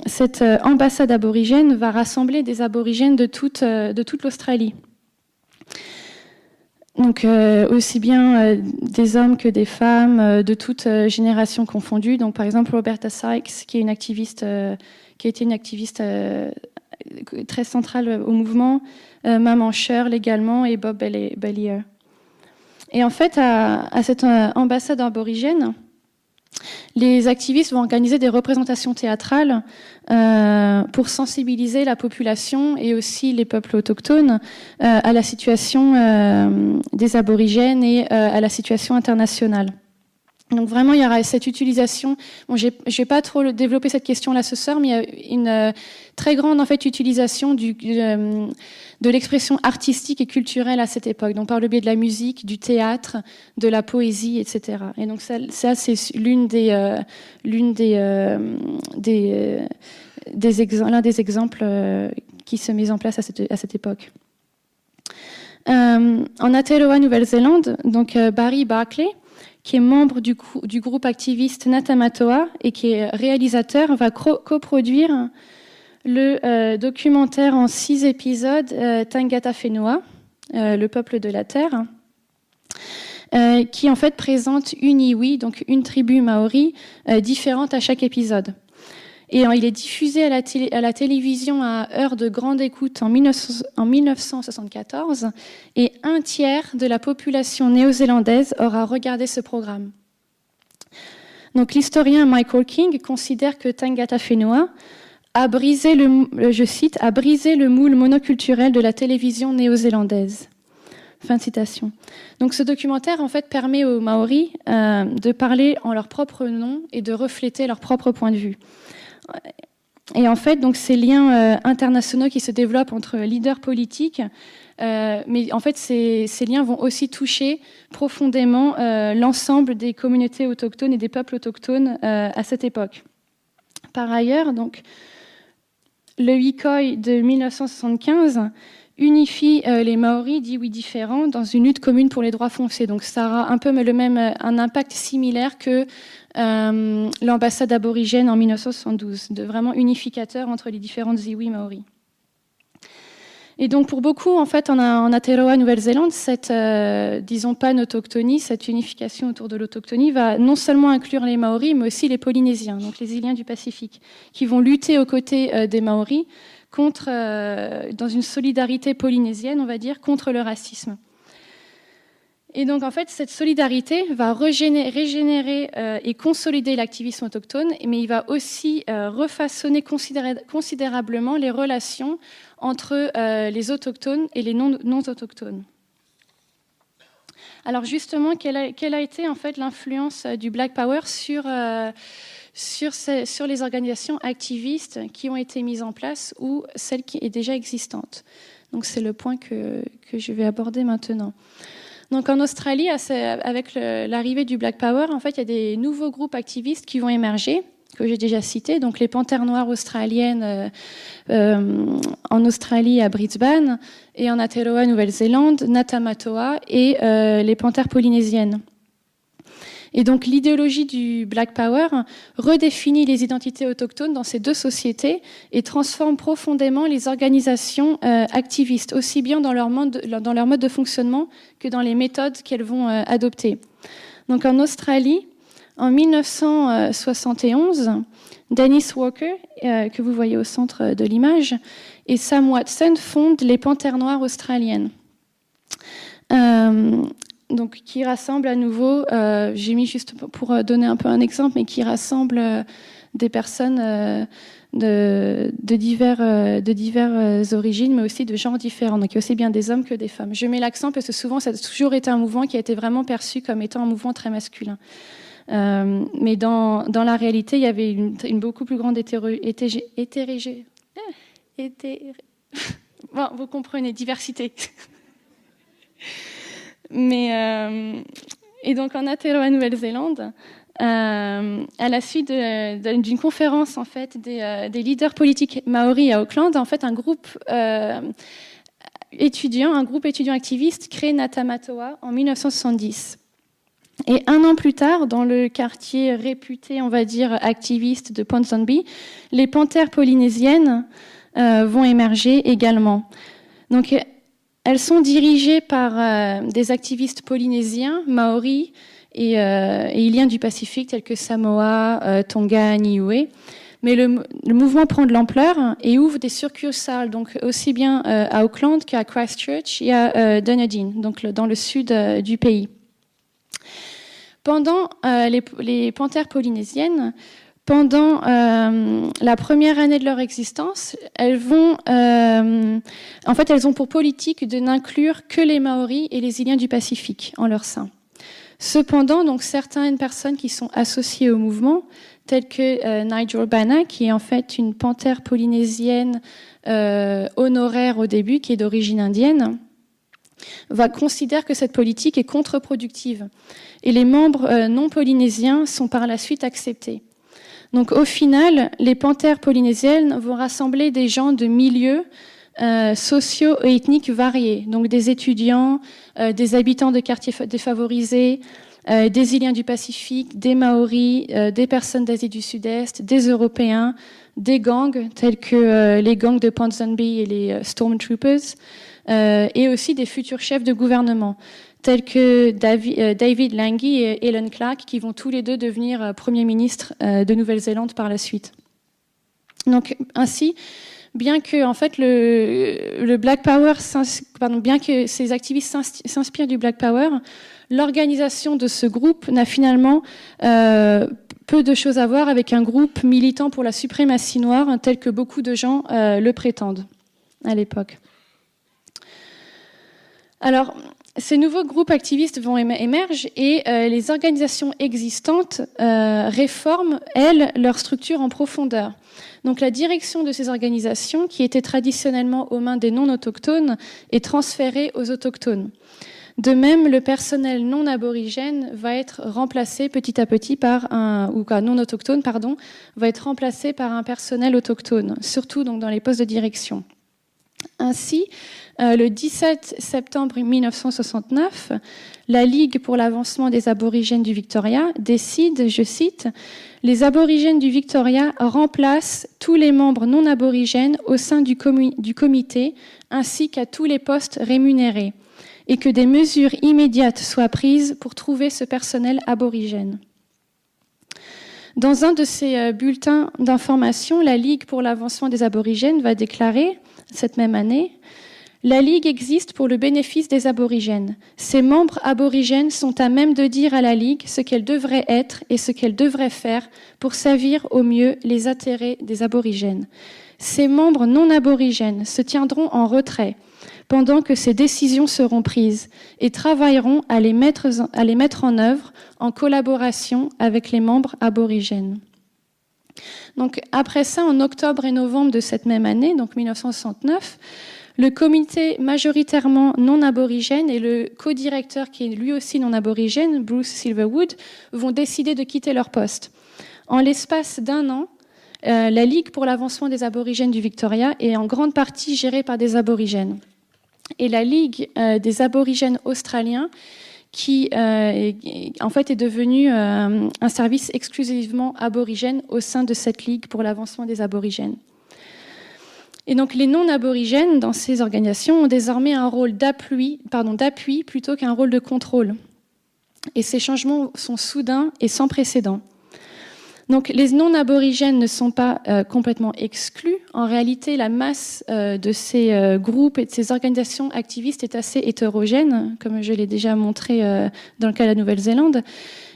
cette ambassade aborigène va rassembler des aborigènes de toute l'Australie. Donc aussi bien des hommes que des femmes, de toutes générations confondues. Donc par exemple Roberta Sykes, qui a été une activiste très centrale au mouvement, Maman Shirley également, et Bob Bellier. Et en fait, à cette ambassade aborigène, les activistes vont organiser des représentations théâtrales pour sensibiliser la population et aussi les peuples autochtones à la situation des aborigènes et à la situation internationale. Donc vraiment, il y aura cette utilisation. Bon, je vais pas trop développer cette question-là ce soir, mais il y a une très grande en fait utilisation de l'expression artistique et culturelle à cette époque. Donc par le biais de la musique, du théâtre, de la poésie, etc. Et donc ça c'est l'un des exemples qui se met en place à cette époque. En Aotearoa, Nouvelle-Zélande, donc Barry Barclay, qui est membre du groupe activiste Natamatoa et qui est réalisateur, va coproduire le documentaire en 6 épisodes Tangata Whenua, le peuple de la terre, qui en fait présente une iwi, donc une tribu maori, différente à chaque épisode. Et il est diffusé à la télévision à heure de grande écoute en 1974, et 1/3 de la population néo-zélandaise aura regardé ce programme. Donc l'historien Michael King considère que Tangata Whenua a brisé je cite, a brisé le moule monoculturel de la télévision néo-zélandaise. Fin de citation. Donc ce documentaire en fait permet aux Maoris de parler en leur propre nom et de refléter leur propre point de vue. Et en fait, donc ces liens internationaux qui se développent entre leaders politiques, mais en fait ces liens vont aussi toucher profondément l'ensemble des communautés autochtones et des peuples autochtones à cette époque. Par ailleurs, donc le Hikoi de 1975 unifie les Maoris d'iwi différents dans une lutte commune pour les droits fonciers. Donc ça aura un peu un impact similaire que l'ambassade aborigène en 1972, de vraiment unificateur entre les différentes iwi maoris. Et donc pour beaucoup, en fait, en Aotearoa, Nouvelle-Zélande, cette, disons, pan-autochtonie, cette unification autour de l'autochtonie va non seulement inclure les Maoris, mais aussi les Polynésiens, donc les îliens du Pacifique, qui vont lutter aux côtés des Maoris dans une solidarité polynésienne, on va dire, contre le racisme. Et donc, en fait, cette solidarité va régénérer et consolider l'activisme autochtone, mais il va aussi refaçonner considérablement les relations entre les autochtones et les non-autochtones. Alors, justement, quelle a été en fait l'influence du Black Power sur les organisations activistes qui ont été mises en place ou celles qui sont déjà existantes? Donc, c'est le point que je vais aborder maintenant. Donc en Australie, avec l'arrivée du Black Power, en fait, il y a des nouveaux groupes activistes qui vont émerger, que j'ai déjà cités, donc les Panthères Noires australiennes en Australie à Brisbane, et en Aotearoa, Nouvelle-Zélande, Natamatoa et les Panthères polynésiennes. Et donc l'idéologie du Black Power redéfinit les identités autochtones dans ces deux sociétés et transforme profondément les organisations activistes, aussi bien dans leur mode de fonctionnement que dans les méthodes qu'elles vont adopter. Donc en Australie, en 1971, Dennis Walker, que vous voyez au centre de l'image, et Sam Watson fondent les Panthères Noires australiennes. Donc, qui rassemble à nouveau, j'ai mis juste pour donner un peu un exemple, mais qui rassemble des personnes de diverses origines, mais aussi de genres différents. Donc, il y a aussi bien des hommes que des femmes. Je mets l'accent parce que souvent, ça a toujours été un mouvement qui a été vraiment perçu comme étant un mouvement très masculin. Mais dans la réalité, il y avait une beaucoup plus grande bon, vous comprenez, diversité. Et donc en Aotearoa, Nouvelle-Zélande, à la suite d'une conférence en fait des leaders politiques maoris à Auckland, en fait un groupe étudiant activiste crée Ngatamatoa en 1970. Et un an plus tard, dans le quartier réputé, on va dire, activiste de Ponsonby, les panthères polynésiennes vont émerger également. Donc, elles sont dirigées par des activistes polynésiens, maoris et iliens du Pacifique, tels que Samoa, Tonga, Niue. Mais le mouvement prend de l'ampleur et ouvre des succursales, donc aussi bien à Auckland qu'à Christchurch et à Dunedin, donc dans le sud du pays. Pendant les panthères polynésiennes, pendant la première année de leur existence, elles ont pour politique de n'inclure que les Maoris et les Iliens du Pacifique en leur sein. Cependant, donc certaines personnes qui sont associées au mouvement, telles que Nigel Bana, qui est en fait une panthère polynésienne honoraire au début, qui est d'origine indienne, considère que cette politique est contre-productive. Et les membres non polynésiens sont par la suite acceptés. Donc au final, les panthères polynésiennes vont rassembler des gens de milieux sociaux et ethniques variés, donc des étudiants, des habitants de quartiers défavorisés, des Iliens du Pacifique, des Maoris, des personnes d'Asie du Sud-Est, des Européens, des gangs tels que les gangs de Ponsonby et les Stormtroopers, et aussi des futurs chefs de gouvernement tels que David Lange et Helen Clark, qui vont tous les deux devenir Premier ministre de Nouvelle-Zélande par la suite. Donc ainsi, bien que en fait le Black Power, bien que ces activistes s'inspirent du Black Power, l'organisation de ce groupe n'a finalement peu de choses à voir avec un groupe militant pour la suprématie noire, tel que beaucoup de gens le prétendent à l'époque. Alors, ces nouveaux groupes activistes vont émerger et les organisations existantes réforment, elles, leur structure en profondeur. Donc la direction de ces organisations, qui étaient traditionnellement aux mains des non-autochtones, est transférée aux autochtones. De même, le personnel non aborigène va être remplacé petit à petit par non-autochtone, va être remplacé par un personnel autochtone, surtout donc dans les postes de direction. Ainsi, le 17 septembre 1969, la Ligue pour l'avancement des aborigènes du Victoria décide, je cite, « Les aborigènes du Victoria remplacent tous les membres non aborigènes au sein du comité ainsi qu'à tous les postes rémunérés et que des mesures immédiates soient prises pour trouver ce personnel aborigène. » Dans un de ses bulletins d'information, la Ligue pour l'avancement des aborigènes va déclarer, cette même année, « La Ligue existe pour le bénéfice des aborigènes. Ses membres aborigènes sont à même de dire à la Ligue ce qu'elle devrait être et ce qu'elle devrait faire pour servir au mieux les intérêts des aborigènes. Ses membres non aborigènes se tiendront en retrait pendant que ces décisions seront prises et travailleront à les mettre en œuvre en collaboration avec les membres aborigènes. » Donc, après ça, en octobre et novembre de cette même année, donc 1969, le comité majoritairement non aborigène et le co-directeur, qui est lui aussi non aborigène, Bruce Silverwood, vont décider de quitter leur poste. En l'espace d'un an, la Ligue pour l'avancement des aborigènes du Victoria est en grande partie gérée par des aborigènes. Et la Ligue des aborigènes australiens, qui en fait est devenue un service exclusivement aborigène au sein de cette Ligue pour l'avancement des aborigènes. Et donc les non-aborigènes dans ces organisations ont désormais un rôle d'appui plutôt qu'un rôle de contrôle. Et ces changements sont soudains et sans précédent. Donc les non-aborigènes ne sont pas complètement exclus. En réalité, la masse de ces groupes et de ces organisations activistes est assez hétérogène, comme je l'ai déjà montré dans le cas de la Nouvelle-Zélande.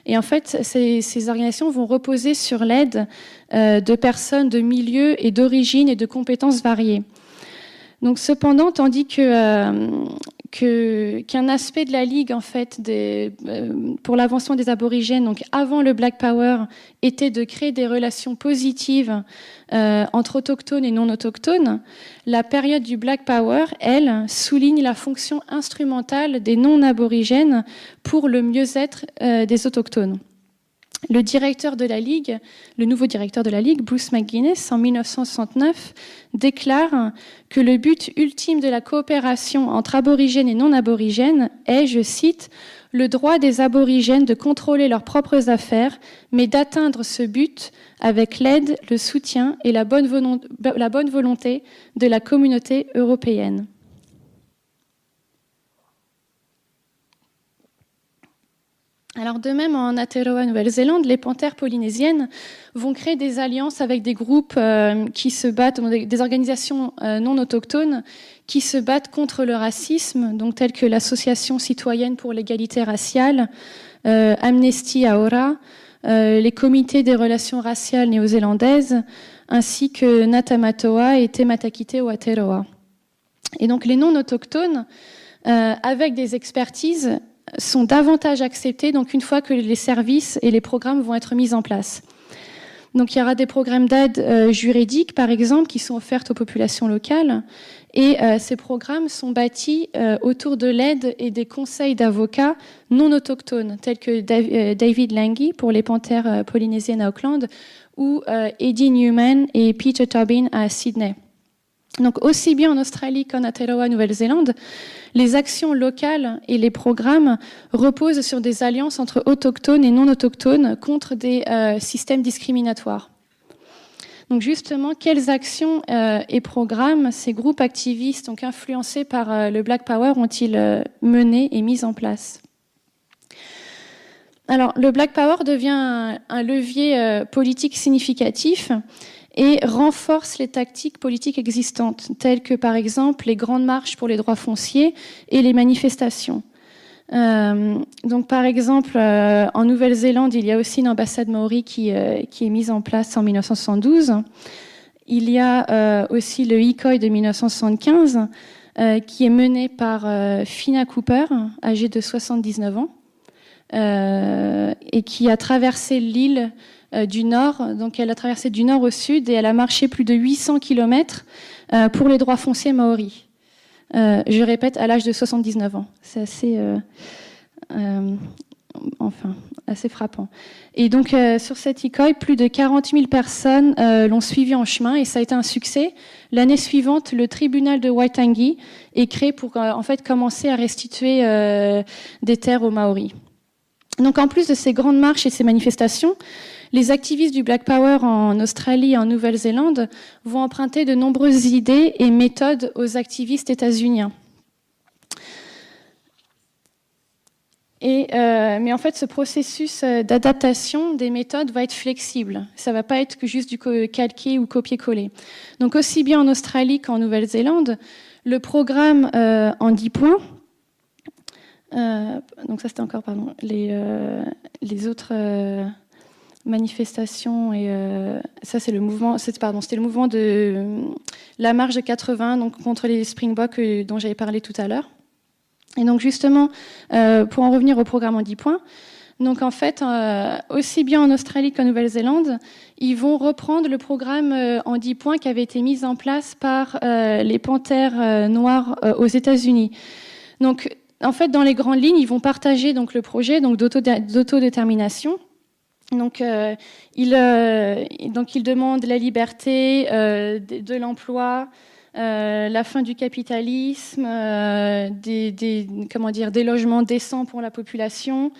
Et en fait, ces organisations vont reposer sur l'aide de personnes de milieux et d'origines et de compétences variées. Donc, cependant, tandis que qu'un aspect de la Ligue, en fait, pour l'avancement des aborigènes, donc avant le Black Power, était de créer des relations positives entre autochtones et non autochtones. La période du Black Power, elle, souligne la fonction instrumentale des non-aborigènes pour le mieux-être des autochtones. Le directeur de la Ligue, le nouveau directeur de la Ligue, Bruce McGuinness, en 1969, déclare que le but ultime de la coopération entre aborigènes et non-aborigènes est, je cite, « le droit des aborigènes de contrôler leurs propres affaires, mais d'atteindre ce but avec l'aide, le soutien et la bonne volonté de la communauté européenne ». Alors de même, en Aotearoa, Nouvelle-Zélande, les panthères polynésiennes vont créer des alliances avec des groupes qui se battent, des organisations non autochtones qui se battent contre le racisme, donc telles que l'Association citoyenne pour l'égalité raciale, Amnesty Aora, les comités des relations raciales néo-zélandaises, ainsi que Natamatoa et Te Matakite o Aotearoa. Et donc les non autochtones, avec des expertises, sont davantage acceptés donc une fois que les services et les programmes vont être mis en place. Donc il y aura des programmes d'aide juridique, par exemple, qui sont offertes aux populations locales. Et ces programmes sont bâtis autour de l'aide et des conseils d'avocats non autochtones, tels que David Lange pour les panthères polynésiennes à Auckland ou Eddie Newman et Peter Tobin à Sydney. Donc aussi bien en Australie qu'en Aotearoa, Nouvelle-Zélande, les actions locales et les programmes reposent sur des alliances entre autochtones et non autochtones contre des systèmes discriminatoires. Donc justement, quelles actions et programmes ces groupes activistes, donc influencés par le Black Power, ont-ils menés et mis en place ? Alors, le Black Power devient un levier politique significatif et renforce les tactiques politiques existantes, telles que par exemple les grandes marches pour les droits fonciers et les manifestations. Donc par exemple, en Nouvelle-Zélande, il y a aussi une ambassade maori qui est mise en place en 1972. Il y a aussi le Ikoi de 1975, qui est mené par Fina Cooper, âgée de 79 ans, et qui a traversé l'île du nord, donc elle a traversé du nord au sud et elle a marché plus de 800 km pour les droits fonciers maoris. Je répète, à l'âge de 79 ans. C'est assez, assez frappant. Et donc sur cette Ikoi, plus de 40 000 personnes l'ont suivi en chemin et ça a été un succès. L'année suivante, le tribunal de Waitangi est créé pour en fait commencer à restituer des terres aux Maoris. Donc en plus de ces grandes marches et ces manifestations, les activistes du Black Power en Australie et en Nouvelle-Zélande vont emprunter de nombreuses idées et méthodes aux activistes états-uniens. Mais en fait, ce processus d'adaptation des méthodes va être flexible. Ça ne va pas être que juste du calqué ou copier-coller. Donc aussi bien en Australie qu'en Nouvelle-Zélande, le programme en 10 points, donc ça c'était encore, pardon, les autres manifestations et ça c'est le mouvement, c'était le mouvement de la marche de 80, donc contre les Springboks dont j'avais parlé tout à l'heure. Et donc justement, pour en revenir au programme en 10 points, donc en fait, aussi bien en Australie qu'en Nouvelle-Zélande, ils vont reprendre le programme en 10 points qui avait été mis en place par les panthères noires aux États-Unis. Donc en fait, dans les grandes lignes, ils vont partager donc le projet donc d'autodétermination. Donc ils demandent la liberté de l'emploi, la fin du capitalisme, des logements décents pour la population.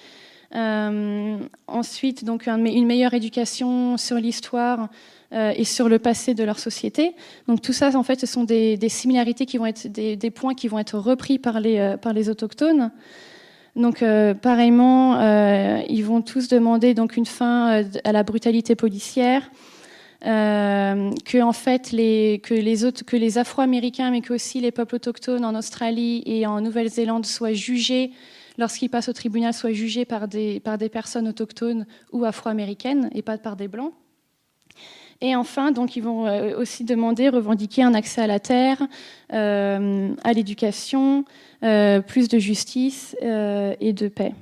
Ensuite, donc une meilleure éducation sur l'histoire et sur le passé de leur société. Donc tout ça, en fait, ce sont des similarités qui vont être des points qui vont être repris par les autochtones. Donc pareillement, ils vont tous demander donc une fin à la brutalité policière, que en fait que les Afro-Américains, mais qu'aussi les peuples autochtones en Australie et en Nouvelle-Zélande soient jugés lorsqu'ils passent au tribunal, soient jugés par des personnes autochtones ou afro-américaines et pas par des blancs. Et enfin, donc, ils vont aussi revendiquer un accès à la terre, à l'éducation, plus de justice et de paix.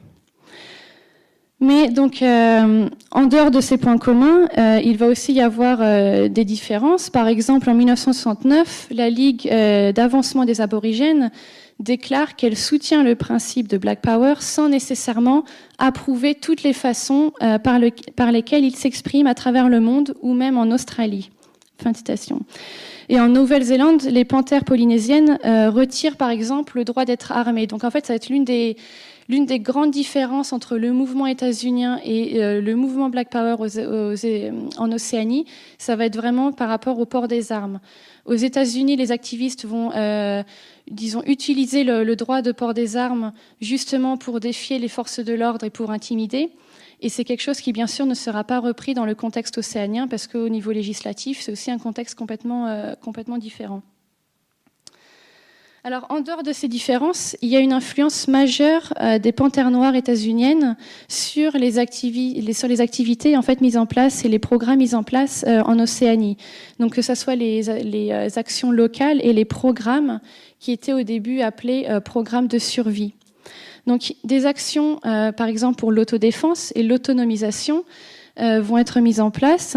Mais donc, en dehors de ces points communs, il va aussi y avoir des différences. Par exemple, en 1969, la Ligue d'avancement des aborigènes déclare qu'elle soutient le principe de Black Power sans nécessairement approuver toutes les façons par lesquelles il s'exprime à travers le monde ou même en Australie. Fin de citation. Et en Nouvelle-Zélande, les panthères polynésiennes retirent par exemple le droit d'être armées. Donc en fait, ça va être l'une des grandes différences entre le mouvement états-unien et le mouvement Black Power en Océanie. Ça va être vraiment par rapport au port des armes. Aux États-Unis, les activistes vont utiliser le droit de port des armes justement pour défier les forces de l'ordre et pour intimider. Et c'est quelque chose qui, bien sûr, ne sera pas repris dans le contexte océanien parce qu'au niveau législatif, c'est aussi un contexte complètement différent. Alors, en dehors de ces différences, il y a une influence majeure des panthères noires états-uniennes sur les activités en fait mises en place et les programmes mis en place en Océanie. Donc, que ce soit les actions locales et les programmes qui étaient au début appelés programmes de survie. Donc, des actions, par exemple pour l'autodéfense et l'autonomisation, vont être mises en place.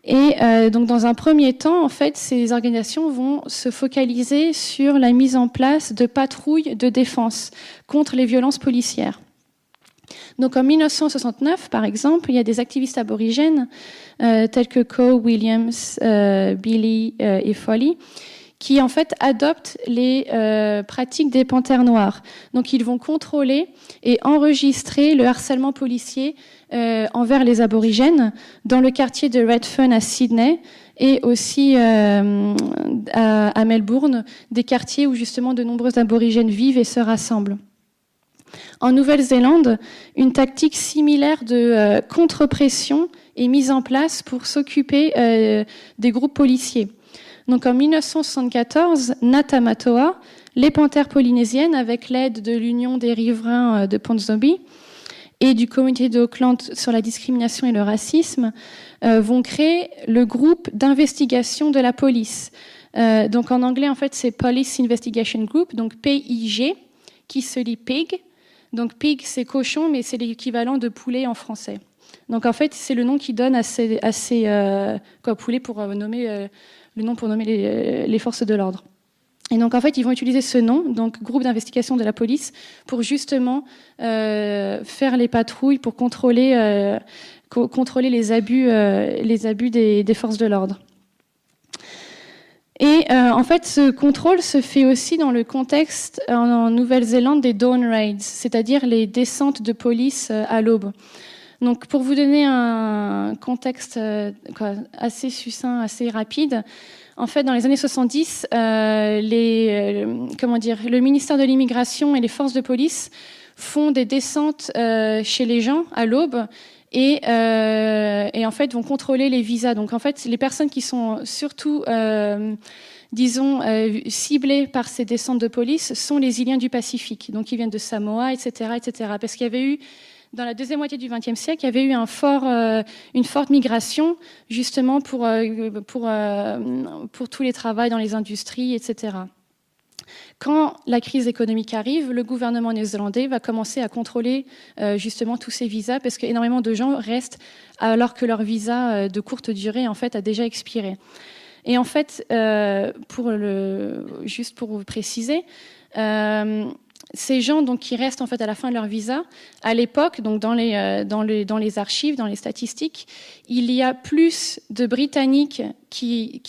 Et donc, dans un premier temps, en fait, ces organisations vont se focaliser sur la mise en place de patrouilles de défense contre les violences policières. Donc, en 1969, par exemple, il y a des activistes aborigènes tels que Coe, Williams, Billy et Foley, qui en fait adoptent les pratiques des panthères noires. Donc ils vont contrôler et enregistrer le harcèlement policier envers les aborigènes dans le quartier de Redfern à Sydney et aussi à Melbourne, des quartiers où justement de nombreux aborigènes vivent et se rassemblent. En Nouvelle-Zélande, une tactique similaire de contre-pression est mise en place pour s'occuper des groupes policiers. Donc en 1974, Natamatoa, les panthères polynésiennes, avec l'aide de l'Union des riverains de Ponsonby et du comité d'Auckland sur la discrimination et le racisme, vont créer le groupe d'investigation de la police. Donc en anglais, en fait, c'est Police Investigation Group, donc PIG, qui se lit PIG. Donc pig, c'est cochon, mais c'est l'équivalent de poulet en français. Donc en fait, c'est le nom qu'ils donnent à ces poulets pour nommer le nom pour nommer les forces de l'ordre. Et donc en fait, ils vont utiliser ce nom, donc groupe d'investigation de la police, pour justement faire les patrouilles, pour contrôler les abus des forces de l'ordre. Et en fait, ce contrôle se fait aussi dans le contexte en Nouvelle-Zélande des dawn raids, c'est-à-dire les descentes de police à l'aube. Donc, pour vous donner un contexte assez succinct, assez rapide, en fait, dans les années 70, le ministère de l'Immigration et les forces de police font des descentes chez les gens à l'aube et en fait vont contrôler les visas. Donc, en fait, les personnes qui sont surtout ciblées par ces descentes de police sont les îliens du Pacifique, donc ils viennent de Samoa, etc., etc. Parce qu'il y avait eu dans la deuxième moitié du XXe siècle, il y avait eu une forte migration, justement pour tous les travaux dans les industries, etc. Quand la crise économique arrive, le gouvernement néo-zélandais va commencer à contrôler justement tous ces visas, parce qu'énormément de gens restent alors que leur visa de courte durée en fait a déjà expiré. Et en fait, juste pour vous préciser, ces gens donc qui restent en fait à la fin de leur visa, à l'époque, donc dans les archives, dans les statistiques, il y a plus de Britanniques qui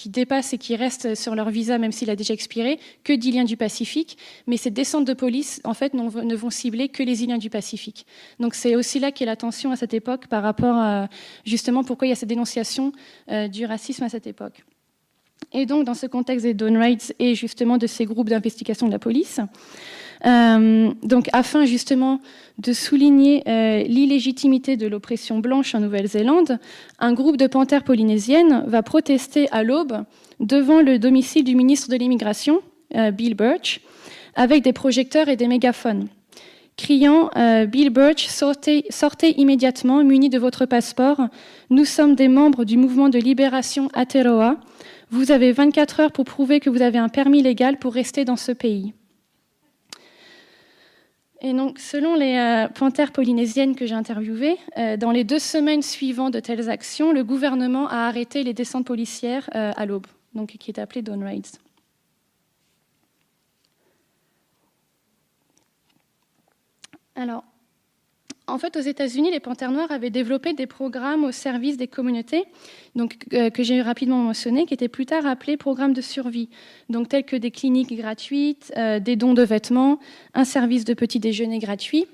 dépassent et qui restent sur leur visa même s'il a déjà expiré que d'Iliens du Pacifique. Mais ces descentes de police en fait ne vont cibler que les Iliens du Pacifique. Donc c'est aussi là qu'est la tension à cette époque par rapport à justement pourquoi il y a cette dénonciation du racisme à cette époque. Et donc, dans ce contexte des dawn raids et justement de ces groupes d'investigation de la police, donc afin justement de souligner l'illégitimité de l'oppression blanche en Nouvelle-Zélande, un groupe de panthères polynésiennes va protester à l'aube devant le domicile du ministre de l'Immigration, Bill Birch, avec des projecteurs et des mégaphones. criant Bill Birch, sortez immédiatement, munis de votre passeport. Nous sommes des membres du mouvement de libération Aotearoa. Vous avez 24 heures pour prouver que vous avez un permis légal pour rester dans ce pays. Et donc, selon les panthères polynésiennes que j'ai interviewées, dans les 2 semaines suivantes de telles actions, le gouvernement a arrêté les descentes policières à l'aube, donc qui est appelé Dawn Raids. Alors, en fait, aux États-Unis, les Panthères Noires avaient développé des programmes au service des communautés, donc, que j'ai rapidement mentionné, qui étaient plus tard appelés programmes de survie, donc tels que des cliniques gratuites, des dons de vêtements, un service de petit déjeuner gratuit.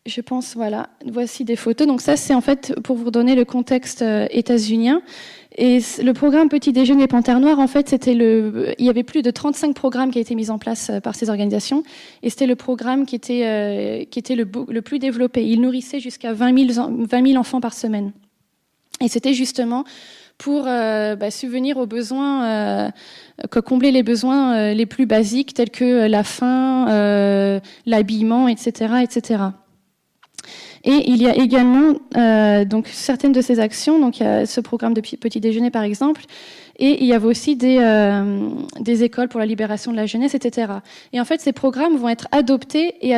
Je pense, voilà, voici des photos. Donc ça, c'est en fait pour vous donner le contexte états-unien. Et le programme Petit Déjeuner Panthères Noires, en fait, il y avait plus de 35 programmes qui ont été mis en place par ces organisations. Et c'était le programme qui était le plus développé. Il nourrissait jusqu'à 20 000 enfants par semaine. Et c'était justement pour subvenir aux besoins, combler les besoins les plus basiques, tels que la faim, l'habillement, etc., etc. Et il y a également donc certaines de ces actions, donc il y a ce programme de petit déjeuner par exemple, et il y avait aussi des écoles pour la libération de la jeunesse, etc. Et en fait, ces programmes vont être adoptés et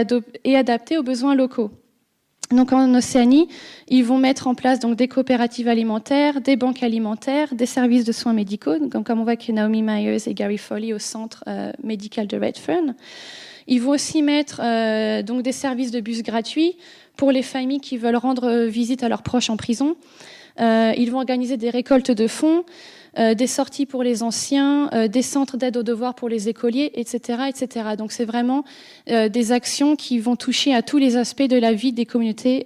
adaptés aux besoins locaux. Donc en Océanie, ils vont mettre en place donc des coopératives alimentaires, des banques alimentaires, des services de soins médicaux, donc, comme on voit que Naomi Myers et Gary Foley au centre médical de Redfern. Ils vont aussi mettre donc des services de bus gratuits pour les familles qui veulent rendre visite à leurs proches en prison. Ils vont organiser des récoltes de fonds, des sorties pour les anciens, des centres d'aide aux devoirs pour les écoliers, etc., etc. Donc c'est vraiment des actions qui vont toucher à tous les aspects de la vie des communautés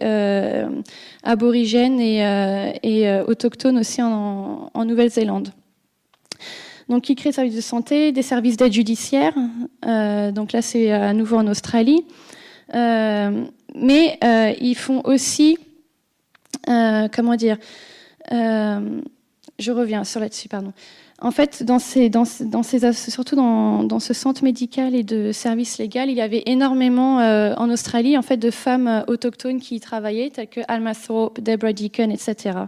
aborigènes et autochtones aussi en Nouvelle-Zélande. Donc, ils créent des services de santé, des services d'aide judiciaire. Donc là, c'est à nouveau en Australie. Mais ils font aussi, je reviens sur là-dessus, pardon. En fait, surtout dans ce centre médical et de services légaux, il y avait énormément en Australie en fait de femmes autochtones qui y travaillaient, telles que Alma Thorpe, Deborah Deacon, etc.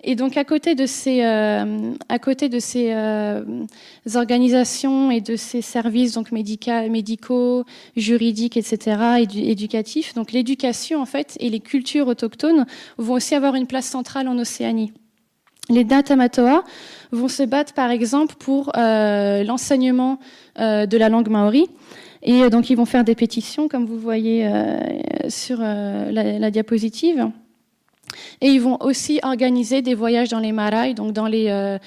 Et donc, à côté de ces organisations et de ces services donc médicaux, juridiques, etc., éducatifs, donc l'éducation en fait et les cultures autochtones vont aussi avoir une place centrale en Océanie. Les Datamatoa vont se battre, par exemple, pour l'enseignement de la langue maori. Et donc, ils vont faire des pétitions, comme vous voyez sur la diapositive. Et ils vont aussi organiser des voyages dans les marae, donc dans les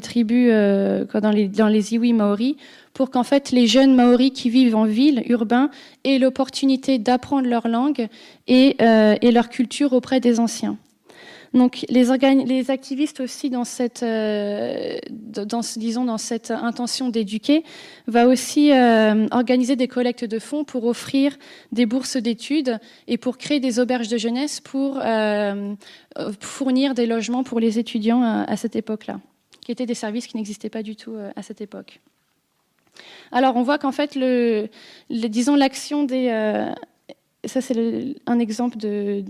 tribus, dans les iwi maoris, pour qu'en fait les jeunes maoris qui vivent en ville, urbains, aient l'opportunité d'apprendre leur langue et leur culture auprès des anciens. Donc les activistes aussi dans cette intention d'éduquer va aussi organiser des collectes de fonds pour offrir des bourses d'études et pour créer des auberges de jeunesse pour fournir des logements pour les étudiants à cette époque-là, qui étaient des services qui n'existaient pas du tout à cette époque. Alors on voit qu'en fait l'action des ça, c'est un exemple des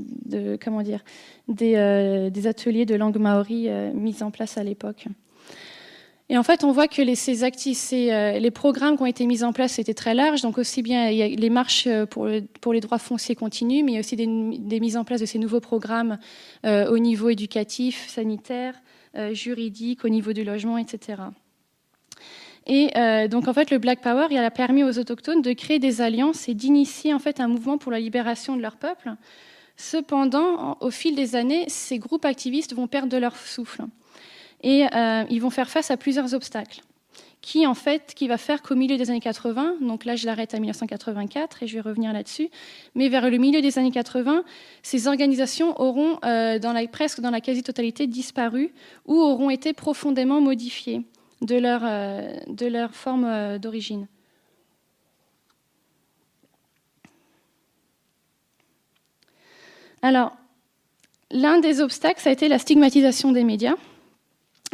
ateliers de langue maori mis en place à l'époque. Et en fait, on voit que les programmes qui ont été mis en place étaient très larges. Donc aussi bien il y a les marches pour les droits fonciers continuent, mais il y a aussi des mises en place de ces nouveaux programmes au niveau éducatif, sanitaire, juridique, au niveau du logement, etc. Et donc en fait le Black Power, il a permis aux autochtones de créer des alliances et d'initier en fait un mouvement pour la libération de leur peuple. Cependant, au fil des années, ces groupes activistes vont perdre de leur souffle et ils vont faire face à plusieurs obstacles qui va faire qu'au milieu des années 80, donc là je l'arrête à 1984 et je vais revenir là-dessus, mais vers le milieu des années 80, ces organisations auront presque dans la quasi-totalité disparu ou auront été profondément modifiées de leur forme d'origine. Alors, l'un des obstacles, ça a été la stigmatisation des médias.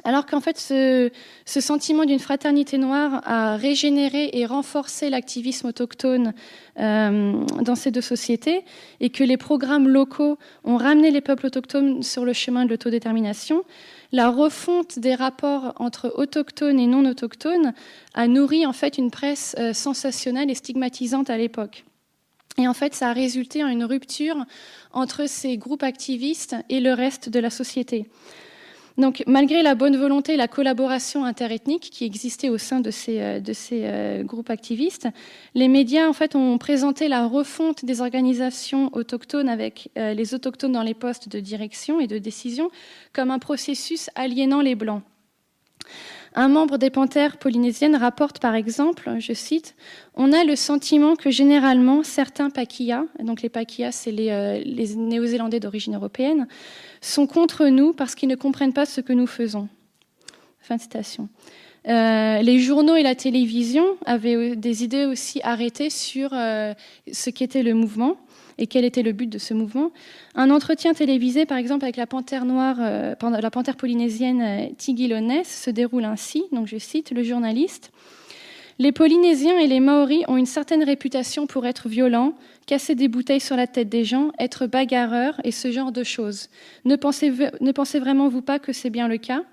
Alors qu'en fait, ce sentiment d'une fraternité noire a régénéré et renforcé l'activisme autochtone dans ces deux sociétés, et que les programmes locaux ont ramené les peuples autochtones sur le chemin de l'autodétermination, la refonte des rapports entre autochtones et non autochtones a nourri en fait une presse sensationnelle et stigmatisante à l'époque. Et en fait, ça a résulté en une rupture entre ces groupes activistes et le reste de la société. Donc, malgré la bonne volonté et la collaboration interethnique qui existait au sein de ces groupes activistes, les médias en fait, ont présenté la refonte des organisations autochtones avec les autochtones dans les postes de direction et de décision comme un processus aliénant les Blancs. Un membre des Panthères polynésiennes rapporte par exemple, je cite, « On a le sentiment que généralement certains Pakeha, donc les Pakeha c'est les Néo-Zélandais d'origine européenne, sont contre nous parce qu'ils ne comprennent pas ce que nous faisons. » Fin de citation. Les journaux et la télévision avaient des idées aussi arrêtées sur ce qu'était le mouvement et quel était le but de ce mouvement. Un entretien télévisé, par exemple, avec la panthère noire, la panthère polynésienne Tigilonès se déroule ainsi, donc je cite le journaliste. « Les Polynésiens et les Maoris ont une certaine réputation pour être violents, casser des bouteilles sur la tête des gens, être bagarreurs et ce genre de choses. Ne pensez vraiment vous pas que c'est bien le cas ?»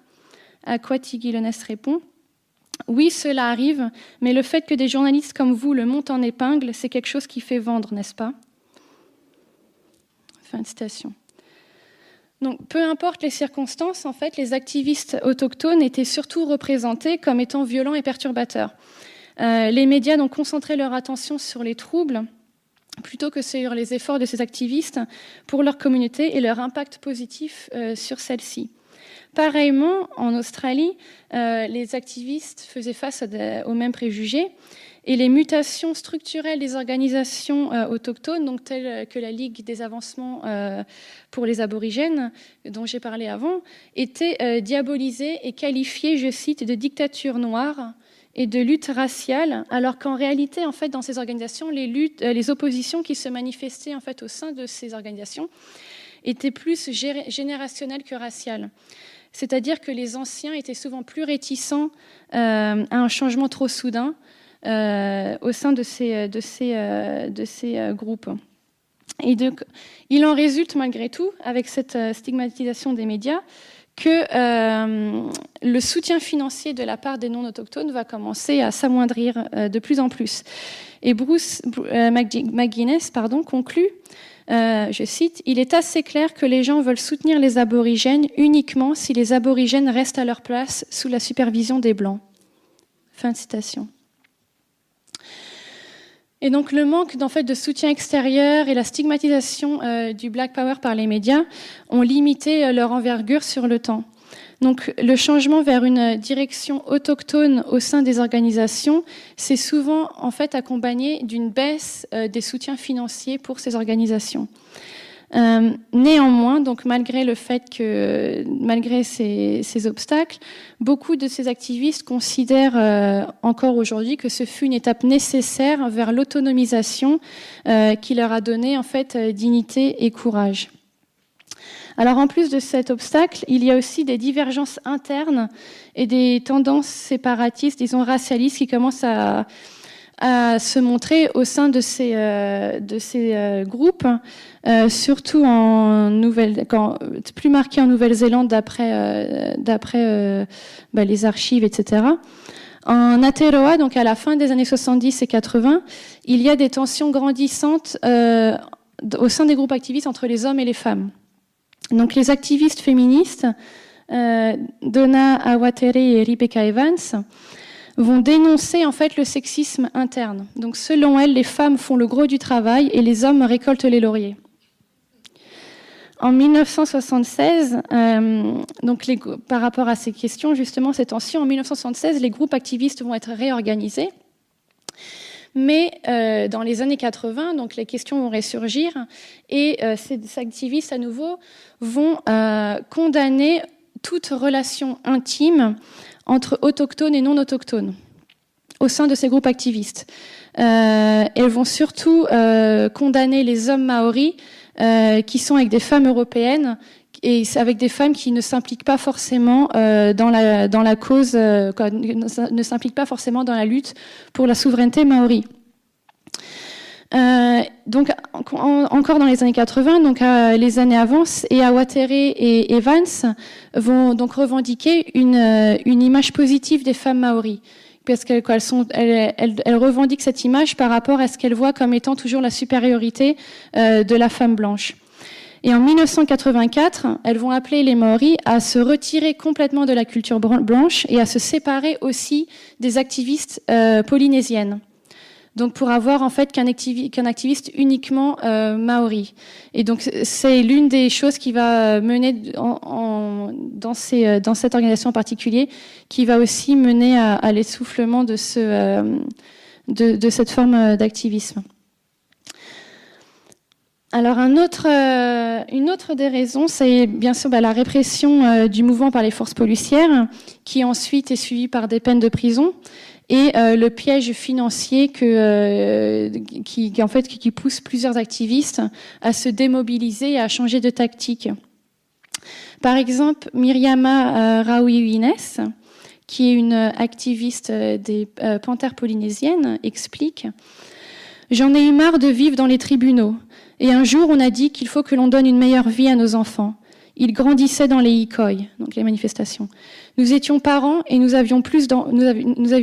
À quoi Tigilonès répond « Oui, cela arrive, mais le fait que des journalistes comme vous le montent en épingle, c'est quelque chose qui fait vendre, n'est-ce pas ?» Fin de citation. Donc, peu importe les circonstances, en fait, les activistes autochtones étaient surtout représentés comme étant violents et perturbateurs. Les médias donc concentraient leur attention sur les troubles plutôt que sur les efforts de ces activistes pour leur communauté et leur impact positif sur celle-ci. Pareillement, en Australie, les activistes faisaient face aux mêmes préjugés. Et les mutations structurelles des organisations autochtones, donc telles que la Ligue des avancements pour les aborigènes, dont j'ai parlé avant, étaient diabolisées et qualifiées, je cite, de dictature noire et de lutte raciale, alors qu'en réalité, en fait, dans ces organisations, les oppositions qui se manifestaient en fait, au sein de ces organisations étaient plus générationnelles que raciales. C'est-à-dire que les anciens étaient souvent plus réticents à un changement trop soudain, au sein de ces groupes. Et donc, il en résulte malgré tout, avec cette stigmatisation des médias, que le soutien financier de la part des non-autochtones va commencer à s'amoindrir de plus en plus. Et Bruce McGuinness conclut, je cite, « Il est assez clair que les gens veulent soutenir les aborigènes uniquement si les aborigènes restent à leur place sous la supervision des Blancs. » Fin de citation. Et donc le manque en fait, de soutien extérieur et la stigmatisation du Black Power par les médias ont limité leur envergure sur le temps. Donc le changement vers une direction autochtone au sein des organisations, c'est souvent en fait accompagné d'une baisse des soutiens financiers pour ces organisations. Néanmoins, donc malgré ces obstacles, beaucoup de ces activistes considèrent encore aujourd'hui que ce fut une étape nécessaire vers l'autonomisation qui leur a donné en fait dignité et courage. Alors en plus de cet obstacle, il y a aussi des divergences internes et des tendances séparatistes, disons racialistes, qui commencent à se montrer au sein de ces groupes, surtout plus marqué en Nouvelle-Zélande d'après les archives, etc. En Aotearoa, donc à la fin des années 70 et 80, il y a des tensions grandissantes au sein des groupes activistes entre les hommes et les femmes. Donc les activistes féministes, Donna Awatere et Rebecca Evans, vont dénoncer en fait le sexisme interne. Donc selon elles, les femmes font le gros du travail et les hommes récoltent les lauriers. En 1976, par rapport à ces questions, justement, ces tensions, en 1976, les groupes activistes vont être réorganisés. Mais dans les années 80, donc les questions vont ressurgir et ces activistes à nouveau vont condamner toute relation intime entre autochtones et non autochtones au sein de ces groupes activistes. Elles vont surtout condamner les hommes maoris qui sont avec des femmes européennes et c'est avec des femmes qui ne s'impliquent pas forcément dans la cause, ne s'impliquent pas forcément dans la lutte pour la souveraineté maori. Donc encore dans les années 80, donc les années avancent et Awatere et Evans vont donc revendiquer une image positive des femmes maoris, parce qu'elles revendiquent cette image par rapport à ce qu'elles voient comme étant toujours la supériorité de la femme blanche. Et en 1984, elles vont appeler les Maoris à se retirer complètement de la culture blanche et à se séparer aussi des activistes polynésiennes. Donc pour avoir en fait qu'un activiste uniquement maori. Et donc c'est l'une des choses qui va mener dans cette organisation en particulier, qui va aussi mener à l'essoufflement de cette forme d'activisme. Alors une autre des raisons, c'est bien sûr la répression du mouvement par les forces policières, qui ensuite est suivie par des peines de prison. Et le piège financier qui pousse plusieurs activistes à se démobiliser et à changer de tactique. Par exemple, Miriama Raouiwines, qui est une activiste des panthères polynésiennes, explique « J'en ai eu marre de vivre dans les tribunaux. Et un jour, on a dit qu'il faut que l'on donne une meilleure vie à nos enfants. Ils grandissaient dans les ikoi, donc les manifestations. Nous étions parents et nous avions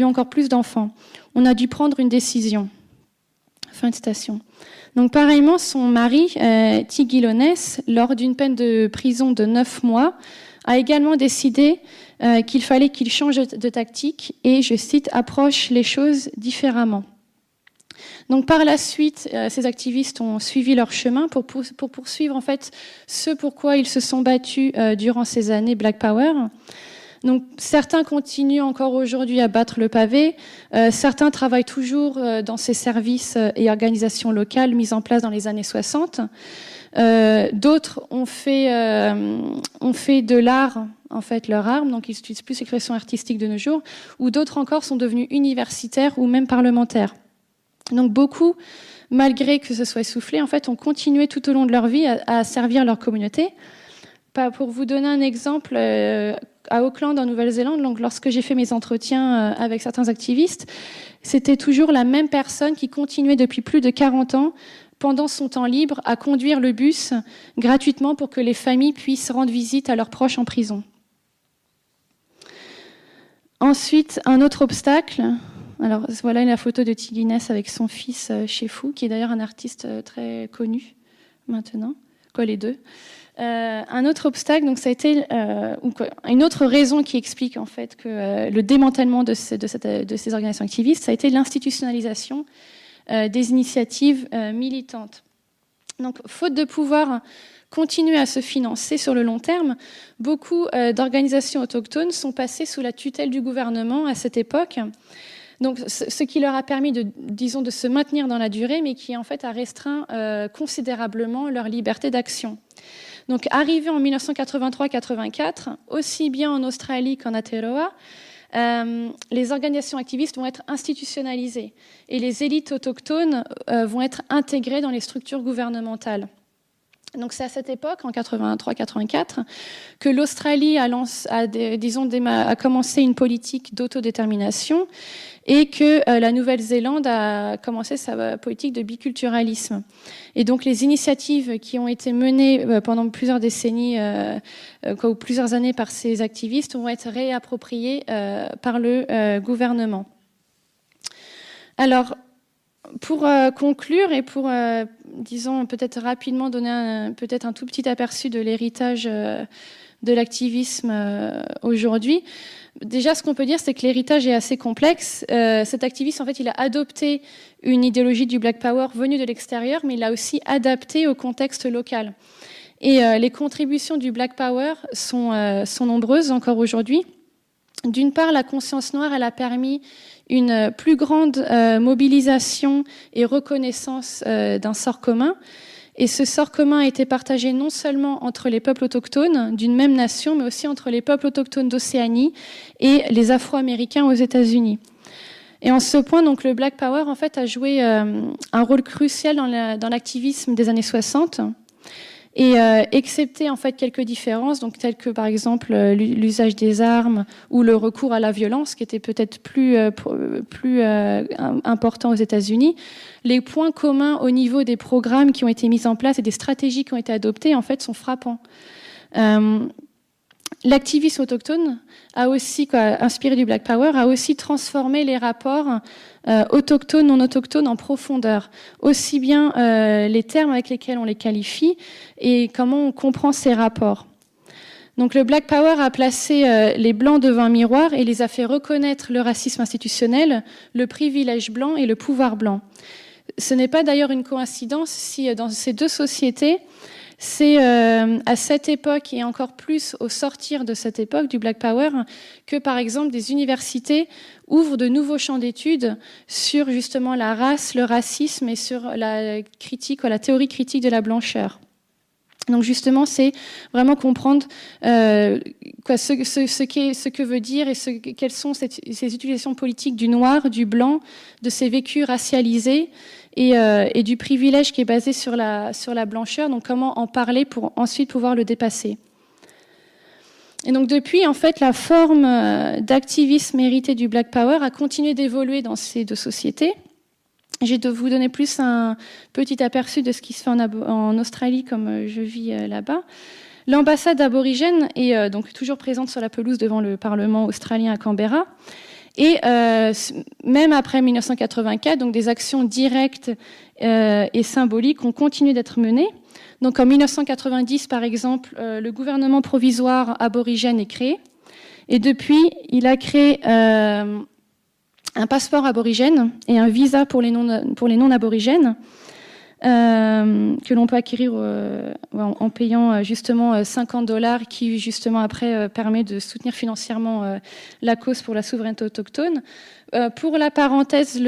encore plus d'enfants. On a dû prendre une décision. » Fin de citation. Donc pareillement, son mari, Tigilones, lors d'une peine de prison de 9 mois, a également décidé qu'il fallait qu'il change de tactique et, je cite, « approche les choses différemment ». Donc par la suite, ces activistes ont suivi leur chemin pour poursuivre en fait ce pourquoi ils se sont battus durant ces années Black Power. Donc certains continuent encore aujourd'hui à battre le pavé, certains travaillent toujours dans ces services et organisations locales mises en place dans les années 60. D'autres ont fait de l'art en fait leur arme, donc ils n'utilisent plus l'expression artistique de nos jours, ou d'autres encore sont devenus universitaires ou même parlementaires. Donc beaucoup, malgré que ce soit essoufflé, en fait, ont continué tout au long de leur vie à servir leur communauté. Pour vous donner un exemple, à Auckland, en Nouvelle-Zélande, donc lorsque j'ai fait mes entretiens avec certains activistes, c'était toujours la même personne qui continuait depuis plus de 40 ans, pendant son temps libre, à conduire le bus gratuitement pour que les familles puissent rendre visite à leurs proches en prison. Ensuite, un autre obstacle. Alors voilà la photo de Tigilones avec son fils Shefu, qui est d'ailleurs un artiste très connu maintenant, quoi les deux. Un autre obstacle, donc ça a été une autre raison qui explique en fait que le démantèlement de ces organisations activistes, ça a été l'institutionnalisation des initiatives militantes. Donc faute de pouvoir continuer à se financer sur le long terme, beaucoup d'organisations autochtones sont passées sous la tutelle du gouvernement à cette époque. Donc, ce qui leur a permis de se maintenir dans la durée, mais qui en fait a restreint considérablement leur liberté d'action. Donc, arrivé en 1983-84, aussi bien en Australie qu'en Aotearoa, les organisations activistes vont être institutionnalisées et les élites autochtones vont être intégrées dans les structures gouvernementales. Donc c'est à cette époque, en 83-84, que l'Australie a commencé une politique d'autodétermination et que la Nouvelle-Zélande a commencé sa politique de biculturalisme. Et donc les initiatives qui ont été menées pendant plusieurs décennies ou plusieurs années par ces activistes vont être réappropriées par le gouvernement. Alors, pour conclure et pour, disons, peut-être rapidement donner peut-être un tout petit aperçu de l'héritage de l'activisme aujourd'hui, déjà, ce qu'on peut dire, c'est que l'héritage est assez complexe. Cet activiste, en fait, il a adopté une idéologie du Black Power venue de l'extérieur, mais il l'a aussi adaptée au contexte local. Et les contributions du Black Power sont nombreuses encore aujourd'hui. D'une part, la conscience noire, elle a permis une plus grande mobilisation et reconnaissance d'un sort commun. Et ce sort commun a été partagé non seulement entre les peuples autochtones d'une même nation, mais aussi entre les peuples autochtones d'Océanie et les Afro-Américains aux États-Unis. Et en ce point, donc, le Black Power, en fait, a joué un rôle crucial dans l'activisme des années 60. Et excepté en fait quelques différences, donc telles que par exemple l'usage des armes ou le recours à la violence, qui était peut-être plus important aux États-Unis, les points communs au niveau des programmes qui ont été mis en place et des stratégies qui ont été adoptées en fait sont frappants. L'activisme autochtone a aussi, inspiré du Black Power, a aussi transformé les rapports autochtones, non autochtones en profondeur. Aussi bien les termes avec lesquels on les qualifie et comment on comprend ces rapports. Donc le Black Power a placé les Blancs devant un miroir et les a fait reconnaître le racisme institutionnel, le privilège blanc et le pouvoir blanc. Ce n'est pas d'ailleurs une coïncidence si dans ces deux sociétés, c'est à cette époque et encore plus au sortir de cette époque du Black Power que, par exemple, des universités ouvrent de nouveaux champs d'études sur justement la race, le racisme et sur la critique, la théorie critique de la blancheur. Donc justement, c'est vraiment comprendre ce que veut dire et quelles sont ces utilisations politiques du noir, du blanc, de ces vécus racialisés et du privilège qui est basé sur la blancheur. Donc comment en parler pour ensuite pouvoir le dépasser. Et donc depuis, en fait, la forme d'activisme héritée du Black Power a continué d'évoluer dans ces deux sociétés. Je vais vous donner plus un petit aperçu de ce qui se fait en Australie, comme je vis là-bas. L'ambassade aborigène est donc toujours présente sur la pelouse devant le Parlement australien à Canberra. Et même après 1984, donc des actions directes et symboliques ont continué d'être menées. Donc en 1990, par exemple, le gouvernement provisoire aborigène est créé. Et depuis, il a créé un passeport aborigène et un visa pour les non-aborigènes que l'on peut acquérir en payant justement $50 qui justement après permet de soutenir financièrement la cause pour la souveraineté autochtone. Pour la parenthèse,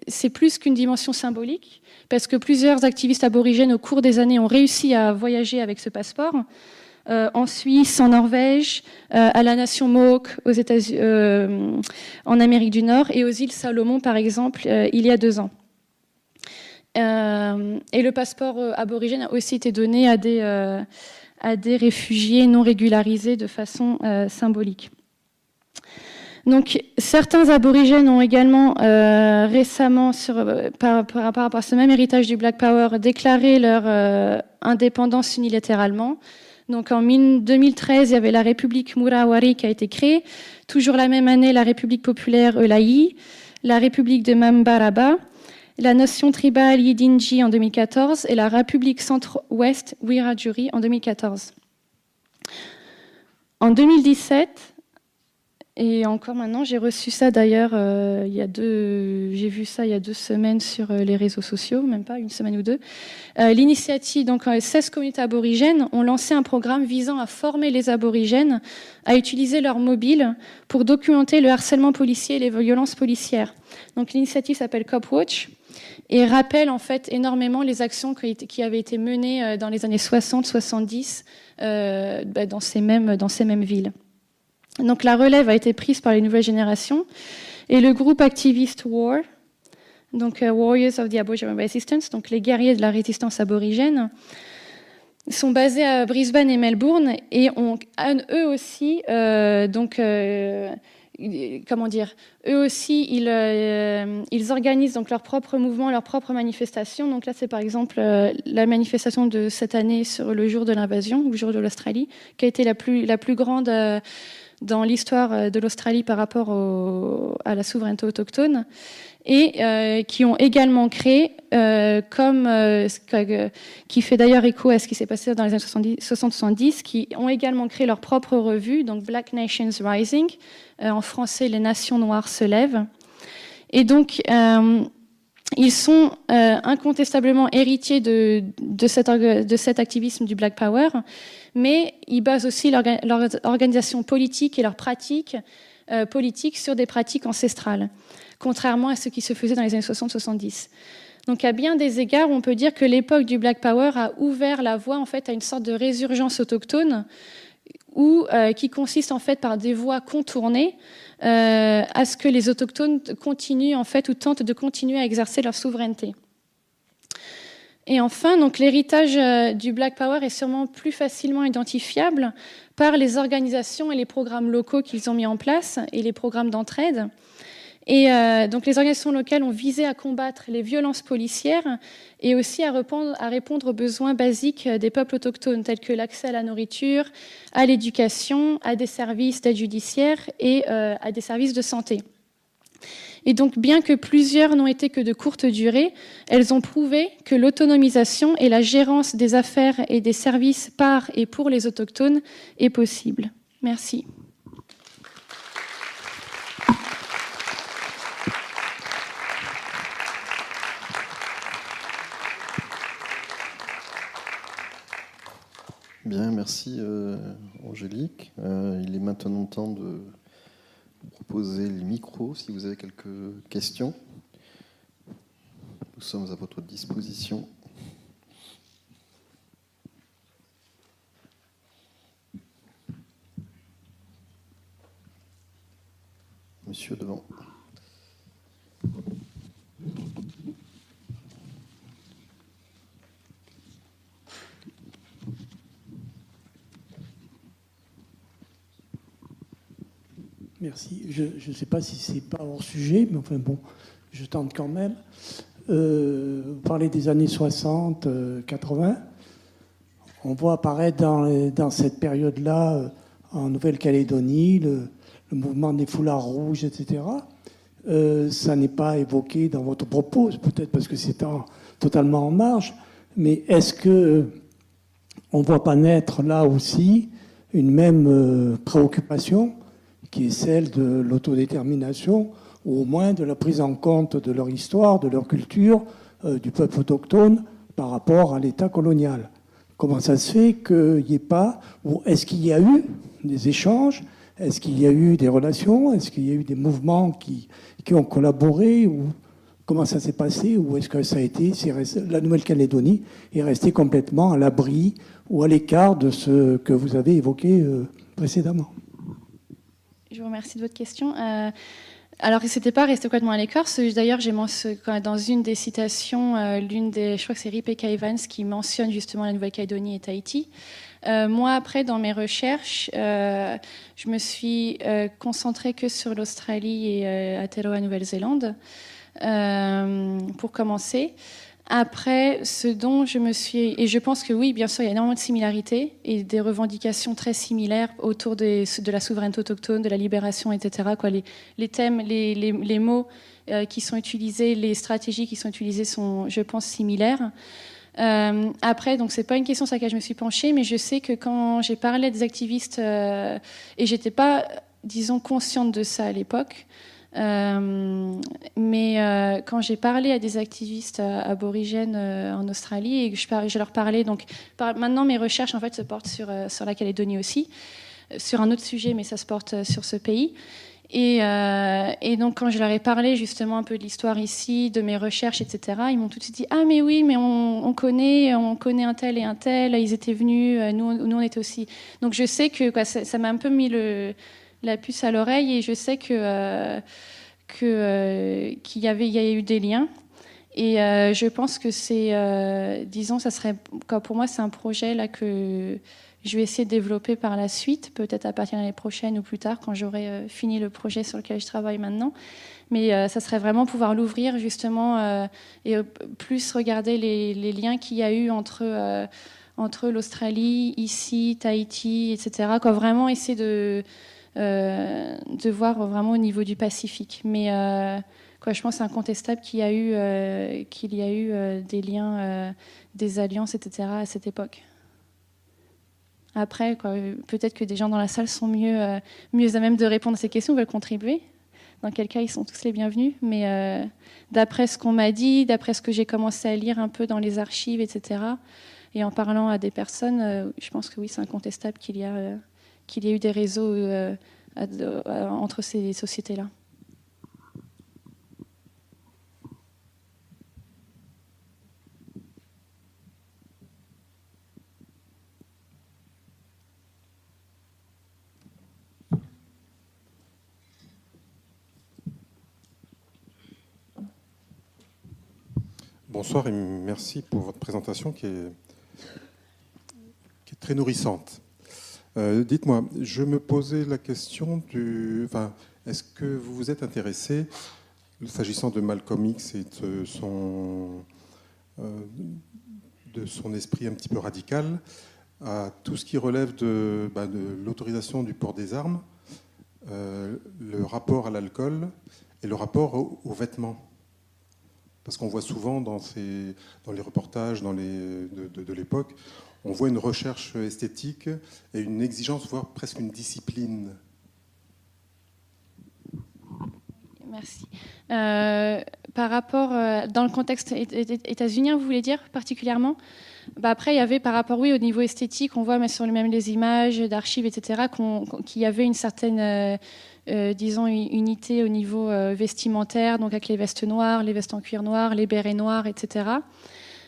c'est plus qu'une dimension symbolique parce que plusieurs activistes aborigènes au cours des années ont réussi à voyager avec ce passeport. En Suisse, en Norvège, à la nation Mohawk aux États-Unis, en Amérique du Nord et aux îles Salomon, par exemple, il y a 2 ans. Et le passeport aborigène a aussi été donné à des réfugiés non régularisés de façon symbolique. Donc, certains aborigènes ont également récemment, par rapport à ce même héritage du Black Power, déclaré leur indépendance unilatéralement. Donc en 2013, il y avait la République Murawari qui a été créée. Toujours la même année, la République populaire Eulaï, la République de Mambaraba, la nation tribale Yidinji en 2014 et la République centre-ouest Wiradjuri en 2014. En 2017, et encore maintenant, j'ai reçu ça d'ailleurs, j'ai vu ça il y a 2 semaines sur les réseaux sociaux, même pas, 1 semaine ou 2. L'initiative, donc 16 communautés aborigènes ont lancé un programme visant à former les aborigènes à utiliser leur mobile pour documenter le harcèlement policier et les violences policières. Donc l'initiative s'appelle Copwatch et rappelle en fait énormément les actions qui avaient été menées dans les années 60-70 dans ces mêmes villes. Donc la relève a été prise par les nouvelles générations et le groupe activiste WAR, donc Warriors of the Aboriginal Resistance, donc les guerriers de la résistance aborigène, sont basés à Brisbane et Melbourne et ont eux aussi eux aussi, ils organisent donc leur propre mouvement, leurs propres manifestations. Donc là, c'est par exemple la manifestation de cette année sur le jour de l'invasion, ou le jour de l'Australie, qui a été la plus grande dans l'histoire de l'Australie par rapport à la souveraineté autochtone, et qui ont également créé, qui fait d'ailleurs écho à ce qui s'est passé dans les années 60-70, qui ont également créé leur propre revue, donc Black Nations Rising, en français, les nations noires se lèvent. Et donc, ils sont incontestablement héritiers de cet activisme du Black Power, mais ils basent aussi leur organisation politique et leurs pratiques politiques sur des pratiques ancestrales, contrairement à ce qui se faisait dans les années 60-70. Donc à bien des égards, on peut dire que l'époque du Black Power a ouvert la voie en fait, à une sorte de résurgence autochtone qui consiste en fait par des voies contournées à ce que les autochtones continuent en fait ou tentent de continuer à exercer leur souveraineté. Et enfin, donc, l'héritage du Black Power est sûrement plus facilement identifiable par les organisations et les programmes locaux qu'ils ont mis en place et les programmes d'entraide. Et donc les organisations locales ont visé à combattre les violences policières et aussi à répondre aux besoins basiques des peuples autochtones, tels que l'accès à la nourriture, à l'éducation, à des services d'aide judiciaire et à des services de santé. Et donc, bien que plusieurs n'ont été que de courte durée, elles ont prouvé que l'autonomisation et la gérance des affaires et des services par et pour les autochtones est possible. Merci. Bien, merci Angélique. Il est maintenant temps de proposer les micros si vous avez quelques questions. Nous sommes à votre disposition. Monsieur devant. Merci. Je ne sais pas si c'est pas hors sujet, mais enfin bon, je tente quand même. Vous parlez des années 60, 80. On voit apparaître dans cette période-là, en Nouvelle-Calédonie, le mouvement des foulards rouges, etc. Ça n'est pas évoqué dans votre propos, peut-être parce que c'est totalement en marge, mais est-ce que on ne voit pas naître là aussi une même préoccupation qui est celle de l'autodétermination, ou au moins de la prise en compte de leur histoire, de leur culture, du peuple autochtone par rapport à l'État colonial? Comment ça se fait qu'il n'y ait pas, ou est-ce qu'il y a eu des échanges, est-ce qu'il y a eu des relations, est-ce qu'il y a eu des mouvements qui ont collaboré, ou comment ça s'est passé, ou est-ce que ça a été, la Nouvelle-Calédonie est restée complètement à l'abri ou à l'écart de ce que vous avez évoqué précédemment? Je vous remercie de votre question. Alors, il s'était pas resté complètement à l'écart. D'ailleurs, j'ai mentionné dans une des citations, je crois que c'est Rebecca Evans qui mentionne justement la Nouvelle-Calédonie et Tahiti. Moi, après, dans mes recherches, je me suis concentrée que sur l'Australie et Aotearoa, Nouvelle-Zélande, pour commencer. Après, ce dont je me suis... Et je pense que oui, bien sûr, il y a énormément de similarités et des revendications très similaires autour de la souveraineté autochtone, de la libération, etc. Les thèmes, les mots qui sont utilisés, les stratégies qui sont utilisées sont, je pense, similaires. Après, donc c'est pas une question sur laquelle je me suis penchée, mais je sais que quand j'ai parlé à des activistes, et j'étais pas, disons, consciente de ça à l'époque, mais quand j'ai parlé à des activistes aborigènes en Australie et que je leur parlais, donc maintenant mes recherches en fait se portent sur la Calédonie aussi, sur un autre sujet, mais ça se porte sur ce pays. Et donc quand je leur ai parlé justement un peu de l'histoire ici, de mes recherches, etc., ils m'ont tout de suite dit « Ah mais oui, mais on connaît un tel et un tel, ils étaient venus, nous on était aussi... » Donc je sais que ça m'a un peu mis la puce à l'oreille et je sais qu'il y a eu des liens. Et je pense que c'est, disons, ça serait, pour moi, c'est un projet là que je vais essayer de développer par la suite, peut-être à partir de l'année prochaine ou plus tard, quand j'aurai fini le projet sur lequel je travaille maintenant. Mais ça serait vraiment pouvoir l'ouvrir justement et plus regarder les liens qu'il y a eu entre l'Australie, ici, Tahiti, etc. Vraiment essayer de voir vraiment au niveau du Pacifique. Mais je pense que c'est incontestable qu'il y a eu des liens, des alliances, etc. à cette époque. Après, peut-être que des gens dans la salle sont mieux à même de répondre à ces questions, veulent contribuer. Dans quel cas, ils sont tous les bienvenus. Mais d'après ce qu'on m'a dit, d'après ce que j'ai commencé à lire un peu dans les archives, etc., et en parlant à des personnes, je pense que oui, c'est incontestable qu'il y a eu des réseaux entre ces sociétés-là. Bonsoir et merci pour votre présentation qui est très nourrissante. Dites-moi, je me posais la question est-ce que vous vous êtes intéressé, s'agissant de Malcolm X et de son esprit un petit peu radical, à tout ce qui relève de l'autorisation du port des armes, le rapport à l'alcool et le rapport aux vêtements? Parce qu'on voit souvent dans les reportages de l'époque, on voit une recherche esthétique et une exigence, voire presque une discipline. Merci. Par rapport, dans le contexte états-unien, vous voulez dire particulièrement? Après, il y avait par rapport, oui, au niveau esthétique, on voit mais sur même les images d'archives, etc., qu'il y avait une certaine, disons, unité au niveau vestimentaire, donc avec les vestes noires, les vestes en cuir noir, les bérets noirs, etc.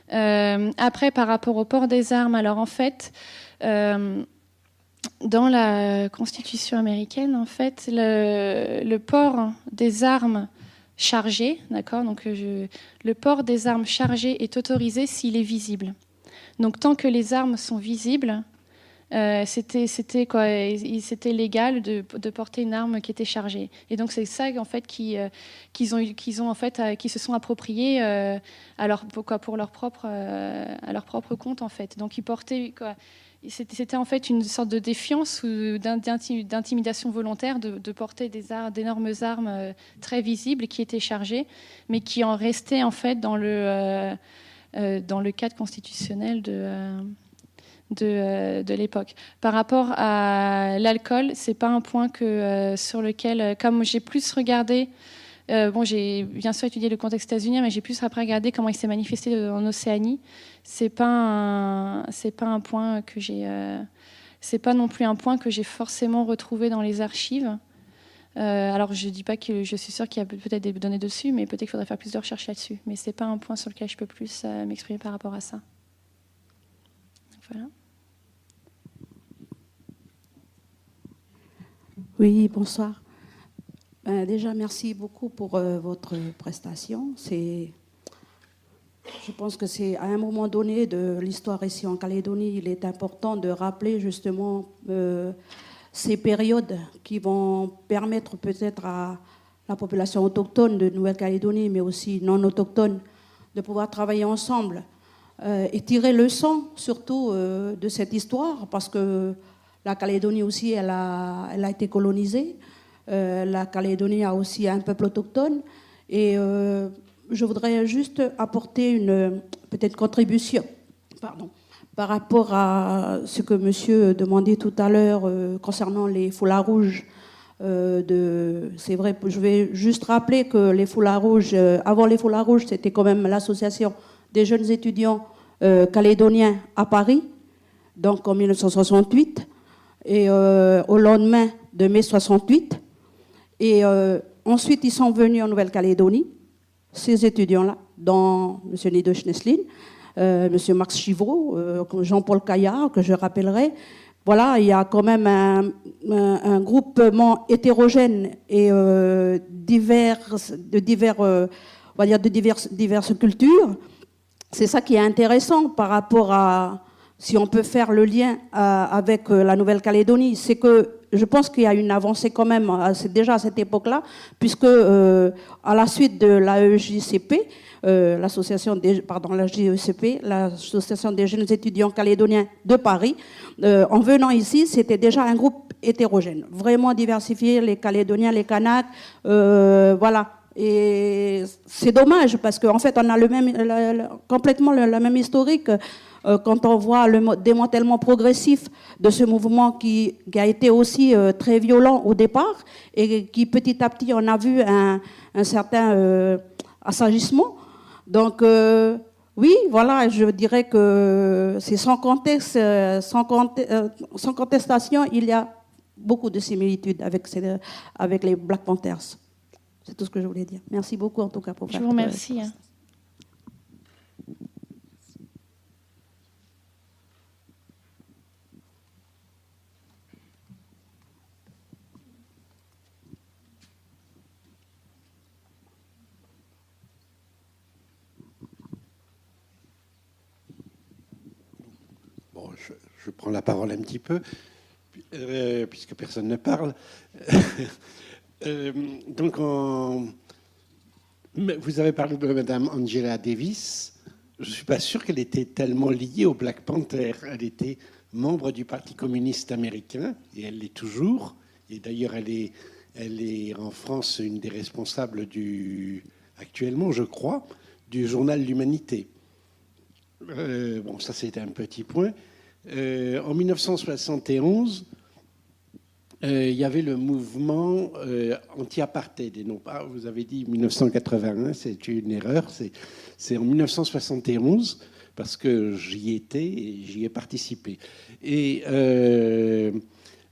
Après, par rapport au port des armes, alors en fait, dans la Constitution américaine, en fait, le port des armes chargées, d'accord, donc le port des armes chargées est autorisé s'il est visible. Donc tant que les armes sont visibles, c'était légal de porter une arme qui était chargée. Et donc c'est ça en fait qu'ils se sont appropriés pour leur propre compte en fait. Donc ils portaient c'était en fait une sorte de défiance ou d'intimidation volontaire de porter d'énormes armes très visibles qui étaient chargées, mais qui en restaient en fait dans le cadre constitutionnel de l'époque. Par rapport à l'alcool, c'est pas un point sur lequel, comme j'ai plus regardé, j'ai bien sûr étudié le contexte états-unien, mais j'ai plus après regardé comment il s'est manifesté en Océanie. C'est pas un point que j'ai, c'est pas non plus un point que j'ai forcément retrouvé dans les archives. Alors je dis pas que je suis sûre qu'il y a peut-être des données dessus, mais peut-être qu'il faudrait faire plus de recherches là-dessus. Mais c'est pas un point sur lequel je peux plus m'exprimer par rapport à ça. Voilà. Oui, bonsoir. Déjà, merci beaucoup pour votre prestation. Je pense que c'est à un moment donné de l'histoire ici en Calédonie, il est important de rappeler justement ces périodes qui vont permettre peut-être à la population autochtone de Nouvelle-Calédonie, mais aussi non autochtone, de pouvoir travailler ensemble et tirer leçon surtout de cette histoire, parce que la Calédonie aussi, elle a été colonisée. La Calédonie a aussi un peuple autochtone. Et je voudrais juste apporter une peut-être contribution par rapport à ce que monsieur demandait tout à l'heure concernant les foulards rouges. C'est vrai, je vais juste rappeler que les foulards rouges, avant les foulards rouges, c'était quand même l'association des jeunes étudiants calédoniens à Paris, donc en 1968, et au lendemain de mai 68. Et ensuite, ils sont venus en Nouvelle-Calédonie, ces étudiants-là, dont M. Nido Schneslin, M. Max Chivreau, Jean-Paul Caillard, que je rappellerai. Voilà, il y a quand même un groupement hétérogène et diverses cultures. C'est ça qui est intéressant par rapport à, si on peut faire le lien avec la Nouvelle-Calédonie, c'est que je pense qu'il y a une avancée quand même déjà à cette époque-là, puisque à la suite de l'AEJCP, l'association des jeunes étudiants calédoniens de Paris, en venant ici, c'était déjà un groupe hétérogène, vraiment diversifié, les Calédoniens, les Kanaks, voilà. Et c'est dommage parce qu'en fait, on a complètement la même historique quand on voit le démantèlement progressif de ce mouvement qui a été aussi très violent au départ et qui petit à petit, on a vu un certain assagissement. Donc, oui, voilà, je dirais que c'est sans contestation, il y a beaucoup de similitudes avec les Black Panthers. C'est tout ce que je voulais dire. Merci beaucoup en tout cas pour votre... Je vous remercie. Bon, je prends la parole un petit peu, puisque personne ne parle. Donc, vous avez parlé de Madame Angela Davis. Je ne suis pas sûr qu'elle était tellement liée au Black Panther. Elle était membre du Parti communiste américain, et elle l'est toujours. Et d'ailleurs, elle est en France une des responsables actuellement, je crois, du journal L'Humanité. Bon, ça, c'était un petit point. En 1971, il y avait le mouvement anti-apartheid. Et non pas, vous avez dit 1981, c'est une erreur. C'est en 1971, parce que j'y étais et j'y ai participé. Et le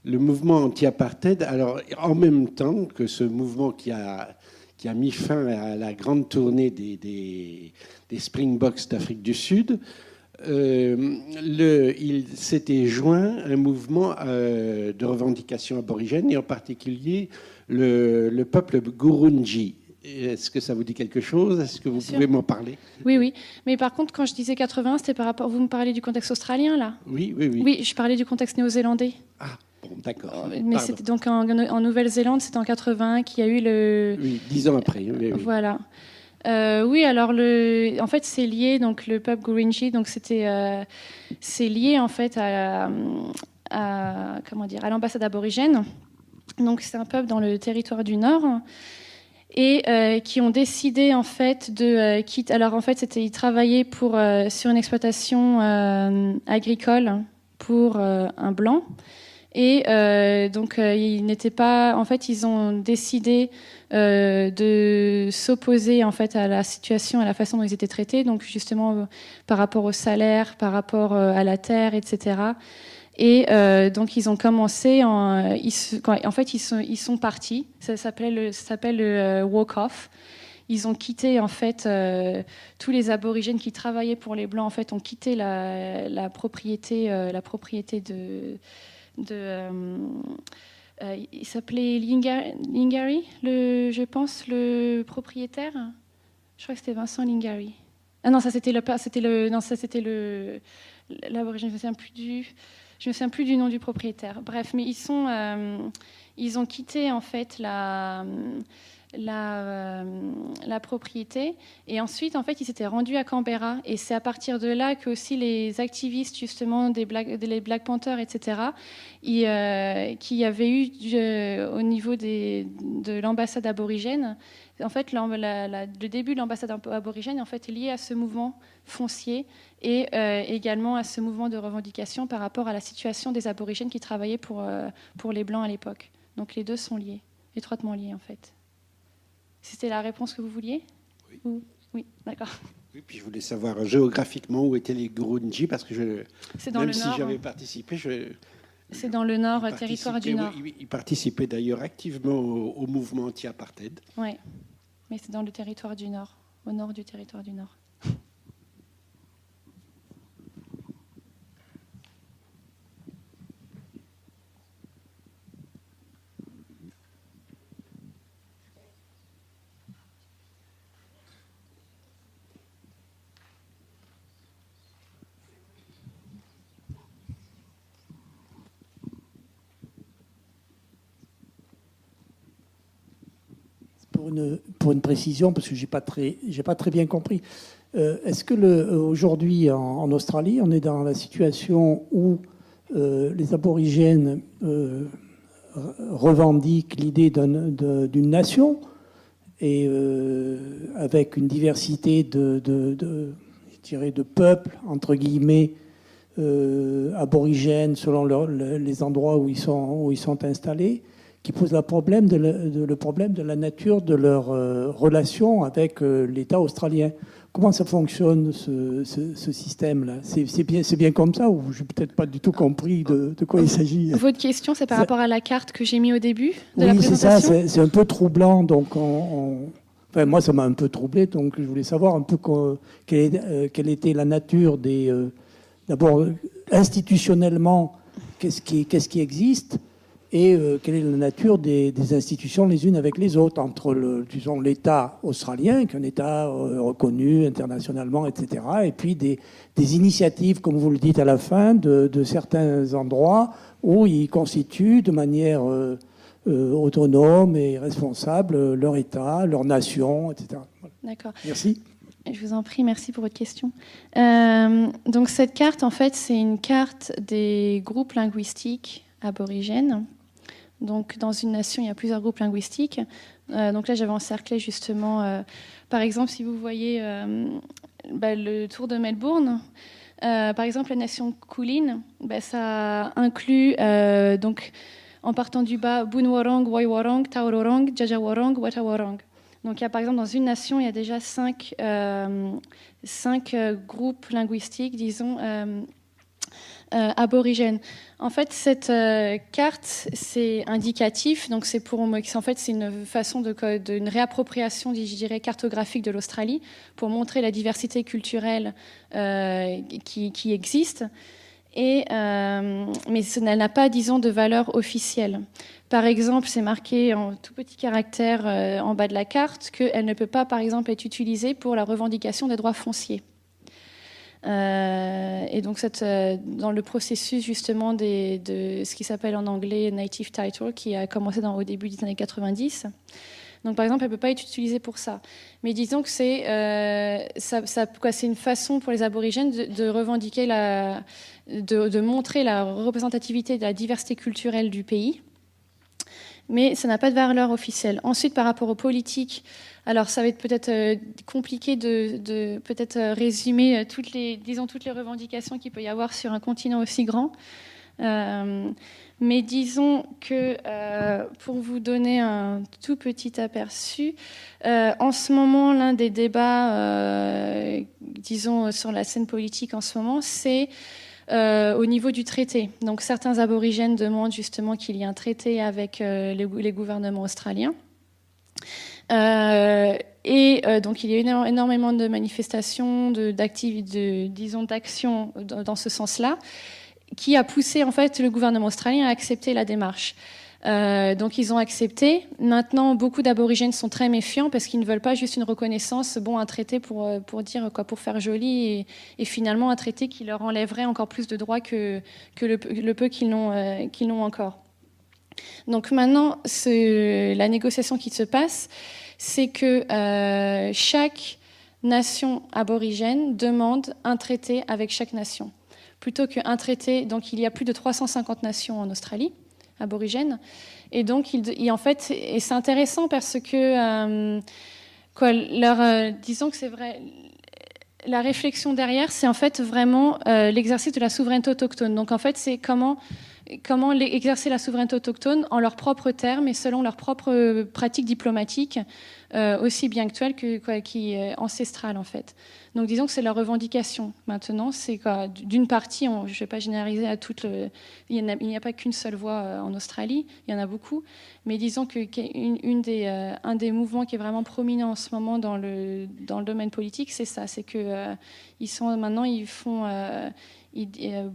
mouvement anti-apartheid, alors en même temps que ce mouvement qui a mis fin à la grande tournée des Springboks d'Afrique du Sud, il s'était joint un mouvement de revendication aborigène, et en particulier le peuple Gurunji. Est-ce que ça vous dit quelque chose? Est-ce que vous pouvez m'en parler? Oui, oui. Mais par contre, quand je disais 80, c'était par rapport... Vous me parlez du contexte australien, là? Oui, oui, oui. Oui, je parlais du contexte néo-zélandais. Ah, bon, d'accord. Mais c'était donc en Nouvelle-Zélande, c'était en 80 qu'il y a eu le... Oui, 10 ans après. Oui, oui. Voilà. Oui, alors en fait, c'est lié, donc le peuple Gurindji, donc c'est lié en fait à l'ambassade aborigène. Donc c'est un peuple dans le territoire du Nord et qui ont décidé en fait de quitter. Alors en fait, ils travaillaient sur une exploitation agricole pour un blanc. Et donc, ils n'étaient pas. En fait, ils ont décidé de s'opposer en fait à la situation, à la façon dont ils étaient traités. Donc, justement, par rapport au salaire, par rapport à la terre, etc. Et donc, ils ont commencé. En fait, ils sont partis. Ça s'appelle le walk-off. Ils ont quitté en fait tous les aborigènes qui travaillaient pour les blancs. En fait, ont quitté la propriété il s'appelait Lingari, je pense, le propriétaire. Je crois que c'était Vincent Lingari. Ah non, ça c'était l'aborigène. Je me souviens plus du nom du propriétaire. Bref, mais ils ont quitté en fait la propriété, et ensuite en fait ils s'étaient rendus à Canberra, et c'est à partir de là que aussi les activistes justement des Black Panthers, etc., qui avaient eu au niveau de l'ambassade aborigène, en fait le début de l'ambassade aborigène en fait est lié à ce mouvement foncier et également à ce mouvement de revendication par rapport à la situation des aborigènes qui travaillaient pour les blancs à l'époque. Donc les deux sont liés, étroitement liés en fait. C'était la réponse que vous vouliez? Oui. Oui, d'accord. Oui, puis je voulais savoir géographiquement où étaient les Gurunji, parce que même si j'avais participé, c'est dans le Nord, territoire du Nord. Oui, ils participaient d'ailleurs activement au mouvement anti-apartheid. Oui, mais c'est dans le territoire du Nord, au nord du territoire du Nord. Pour une précision, parce que j'ai pas très bien compris. Est-ce que aujourd'hui en Australie, on est dans la situation où les aborigènes revendiquent l'idée d'une nation, et avec une diversité de peuples, entre guillemets, aborigènes selon les endroits où ils sont installés, qui pose le problème de la nature de leur relation avec l'État australien. Comment ça fonctionne, ce système-là? C'est bien comme ça, ou je n'ai peut-être pas du tout compris de quoi il s'agit? Votre question, c'est par rapport à la carte que j'ai mise au début de la présentation? Oui, c'est ça, c'est un peu troublant. Donc enfin, moi, ça m'a un peu troublé, donc je voulais savoir un peu quelle était la nature d'abord, institutionnellement, qu'est-ce qui existe, et quelle est la nature des institutions les unes avec les autres, entre disons, l'État australien, qui est un État reconnu internationalement, etc., et puis des initiatives, comme vous le dites à la fin, de certains endroits où ils constituent de manière autonome et responsable leur État, leur nation, etc. Voilà. D'accord. Merci. Je vous en prie, merci pour votre question. Donc cette carte, en fait, c'est une carte des groupes linguistiques aborigènes. Donc dans une nation, il y a plusieurs groupes linguistiques. Donc là, j'avais encerclé justement, par exemple, si vous voyez le tour de Melbourne, par exemple, la nation Kulin, ça inclut, donc, en partant du bas, Bunwarong, Waiwarong, Taurorong, Jajawarong, Watawarong. Donc, il y a, par exemple, dans une nation, il y a déjà 5 groupes linguistiques, disons, aborigènes. En fait, cette carte, c'est indicatif. Donc, c'est une façon d'une réappropriation, je dirais, cartographique de l'Australie pour montrer la diversité culturelle qui existe. Mais elle n'a pas, disons, de valeur officielle. Par exemple, c'est marqué en tout petit caractère en bas de la carte qu'elle ne peut pas, par exemple, être utilisée pour la revendication des droits fonciers. Et donc, dans le processus, justement, de ce qui s'appelle en anglais Native Title, qui a commencé au début des années 90. Donc, par exemple, elle ne peut pas être utilisée pour ça. Mais disons que c'est une façon pour les aborigènes de revendiquer, de montrer la représentativité de la diversité culturelle du pays. Mais ça n'a pas de valeur officielle. Ensuite, par rapport aux politiques, alors ça va être peut-être compliqué de peut-être résumer toutes les revendications qu'il peut y avoir sur un continent aussi grand. Mais disons que, pour vous donner un tout petit aperçu, en ce moment, l'un des débats, disons, sur la scène politique en ce moment, c'est au niveau du traité. Donc certains aborigènes demandent justement qu'il y ait un traité avec les gouvernements australiens. Donc il y a eu énormément de manifestations, d'actions dans ce sens-là, qui a poussé en fait le gouvernement australien à accepter la démarche. Donc ils ont accepté. Maintenant, beaucoup d'aborigènes sont très méfiants parce qu'ils ne veulent pas juste une reconnaissance, un traité pour dire quoi, pour faire joli, et finalement un traité qui leur enlèverait encore plus de droits que le peu qu'ils n'ont encore. Donc maintenant, la négociation qui se passe, c'est que chaque nation aborigène demande un traité avec chaque nation, plutôt qu'un traité. Donc il y a plus de 350 nations en Australie aborigènes, et donc en fait, et c'est intéressant parce que disons que c'est vrai, la réflexion derrière, c'est en fait vraiment l'exercice de la souveraineté autochtone. Donc en fait, c'est comment exercer la souveraineté autochtone en leurs propres termes et selon leurs propres pratiques diplomatiques, aussi bien actuelles qu'ancestrales en fait. Donc disons que c'est leur revendication. Maintenant, c'est d'une partie, je ne vais pas généraliser à toutes. Il n'y a pas qu'une seule voix en Australie, il y en a beaucoup. Mais disons qu'un des mouvements qui est vraiment prominent en ce moment dans le domaine politique, c'est ça. C'est que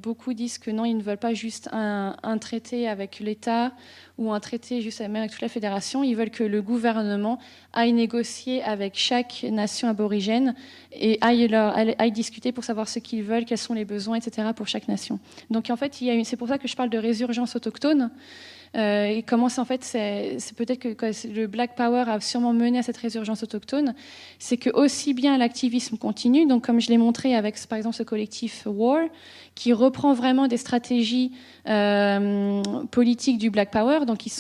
beaucoup disent que non, ils ne veulent pas juste un traité avec l'État ou un traité juste avec toute la fédération. Ils veulent que le gouvernement aille négocier avec chaque nation aborigène et aille discuter pour savoir ce qu'ils veulent, quels sont les besoins, etc. pour chaque nation. Donc en fait, c'est pour ça que je parle de résurgence autochtone. Et comment en fait, c'est peut-être que le Black Power a sûrement mené à cette résurgence autochtone, c'est que aussi bien l'activisme continue, donc comme je l'ai montré avec par exemple ce collectif WAR, qui reprend vraiment des stratégies politiques du Black Power, donc ils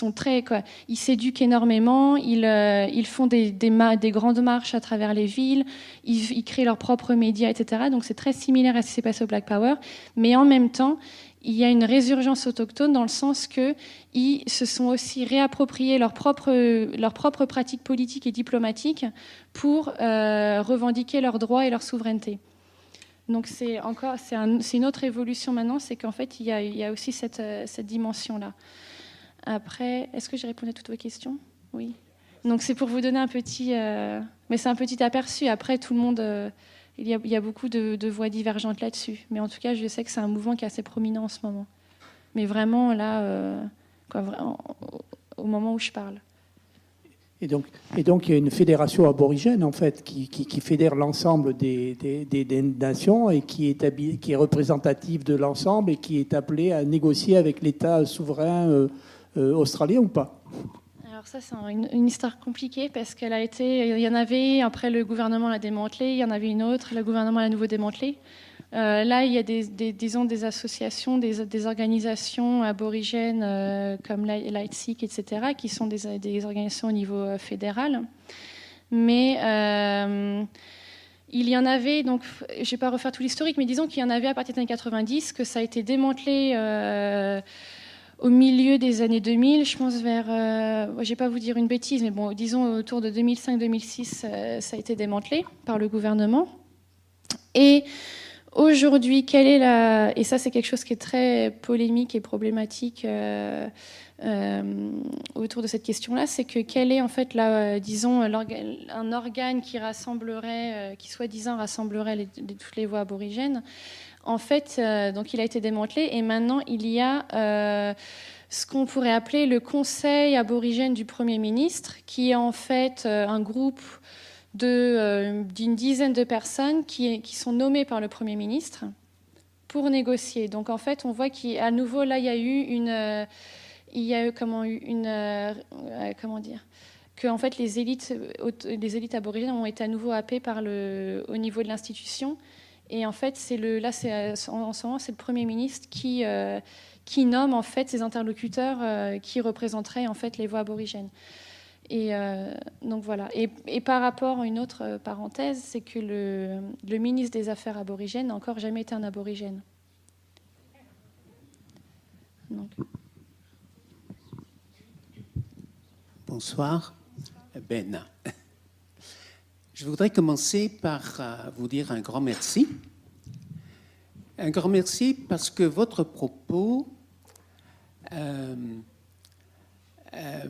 s'éduquent énormément, ils font des grandes marches à travers les villes, ils créent leurs propres médias, etc. Donc c'est très similaire à ce qui s'est passé au Black Power, mais en même temps, il y a une résurgence autochtone dans le sens qu'ils se sont aussi réappropriés leurs propres pratiques politiques et diplomatiques pour revendiquer leurs droits et leur souveraineté. Donc c'est une autre évolution maintenant, c'est qu'en fait il y a aussi cette dimension-là. Après, est-ce que j'ai répondu à toutes vos questions ? Oui. Donc c'est pour vous donner un petit, mais c'est un petit aperçu. Après tout le monde. Il y a beaucoup de voix divergentes là-dessus. Mais en tout cas, je sais que c'est un mouvement qui est assez prominent en ce moment. Mais vraiment, là, quoi, vraiment, au moment où je parle. Et donc, il y a une fédération aborigène, en fait, qui fédère l'ensemble des nations et qui est représentative de l'ensemble et qui est appelée à négocier avec l'État souverain australien ou pas? Alors ça, c'est une histoire compliquée parce il y en avait, après le gouvernement l'a démantelé, il y en avait une autre, le gouvernement l'a à nouveau démantelé. Là, il y a des associations, des organisations aborigènes comme Lightseek, etc., qui sont des organisations au niveau fédéral. Mais il y en avait, donc je ne vais pas refaire tout l'historique, mais disons qu'il y en avait à partir des années 90, que ça a été démantelé au milieu des années 2000, je pense vers, je ne vais pas vous dire une bêtise, mais bon, disons autour de 2005-2006, ça a été démantelé par le gouvernement. Et aujourd'hui, et ça c'est quelque chose qui est très polémique et problématique autour de cette question-là, c'est que quel est en fait disons un organe qui rassemblerait, qui soi-disant rassemblerait toutes les voix aborigènes. En fait, donc il a été démantelé et maintenant il y a ce qu'on pourrait appeler le Conseil aborigène du Premier ministre, qui est en fait un groupe d'une dizaine de personnes qui sont nommées par le Premier ministre pour négocier. Donc en fait, on voit qu'à nouveau là, il y a eu que en fait les élites aborigènes ont été à nouveau happées au niveau de l'institution. Et en fait, en ce moment, c'est le Premier ministre qui nomme en fait ces interlocuteurs qui représenteraient en fait les voix aborigènes. Et donc voilà. Et par rapport à une autre parenthèse, c'est que le ministre des Affaires aborigènes n'a encore jamais été un aborigène. Donc. Bonsoir, Ben. Je voudrais commencer par vous dire un grand merci. Un grand merci parce que votre propos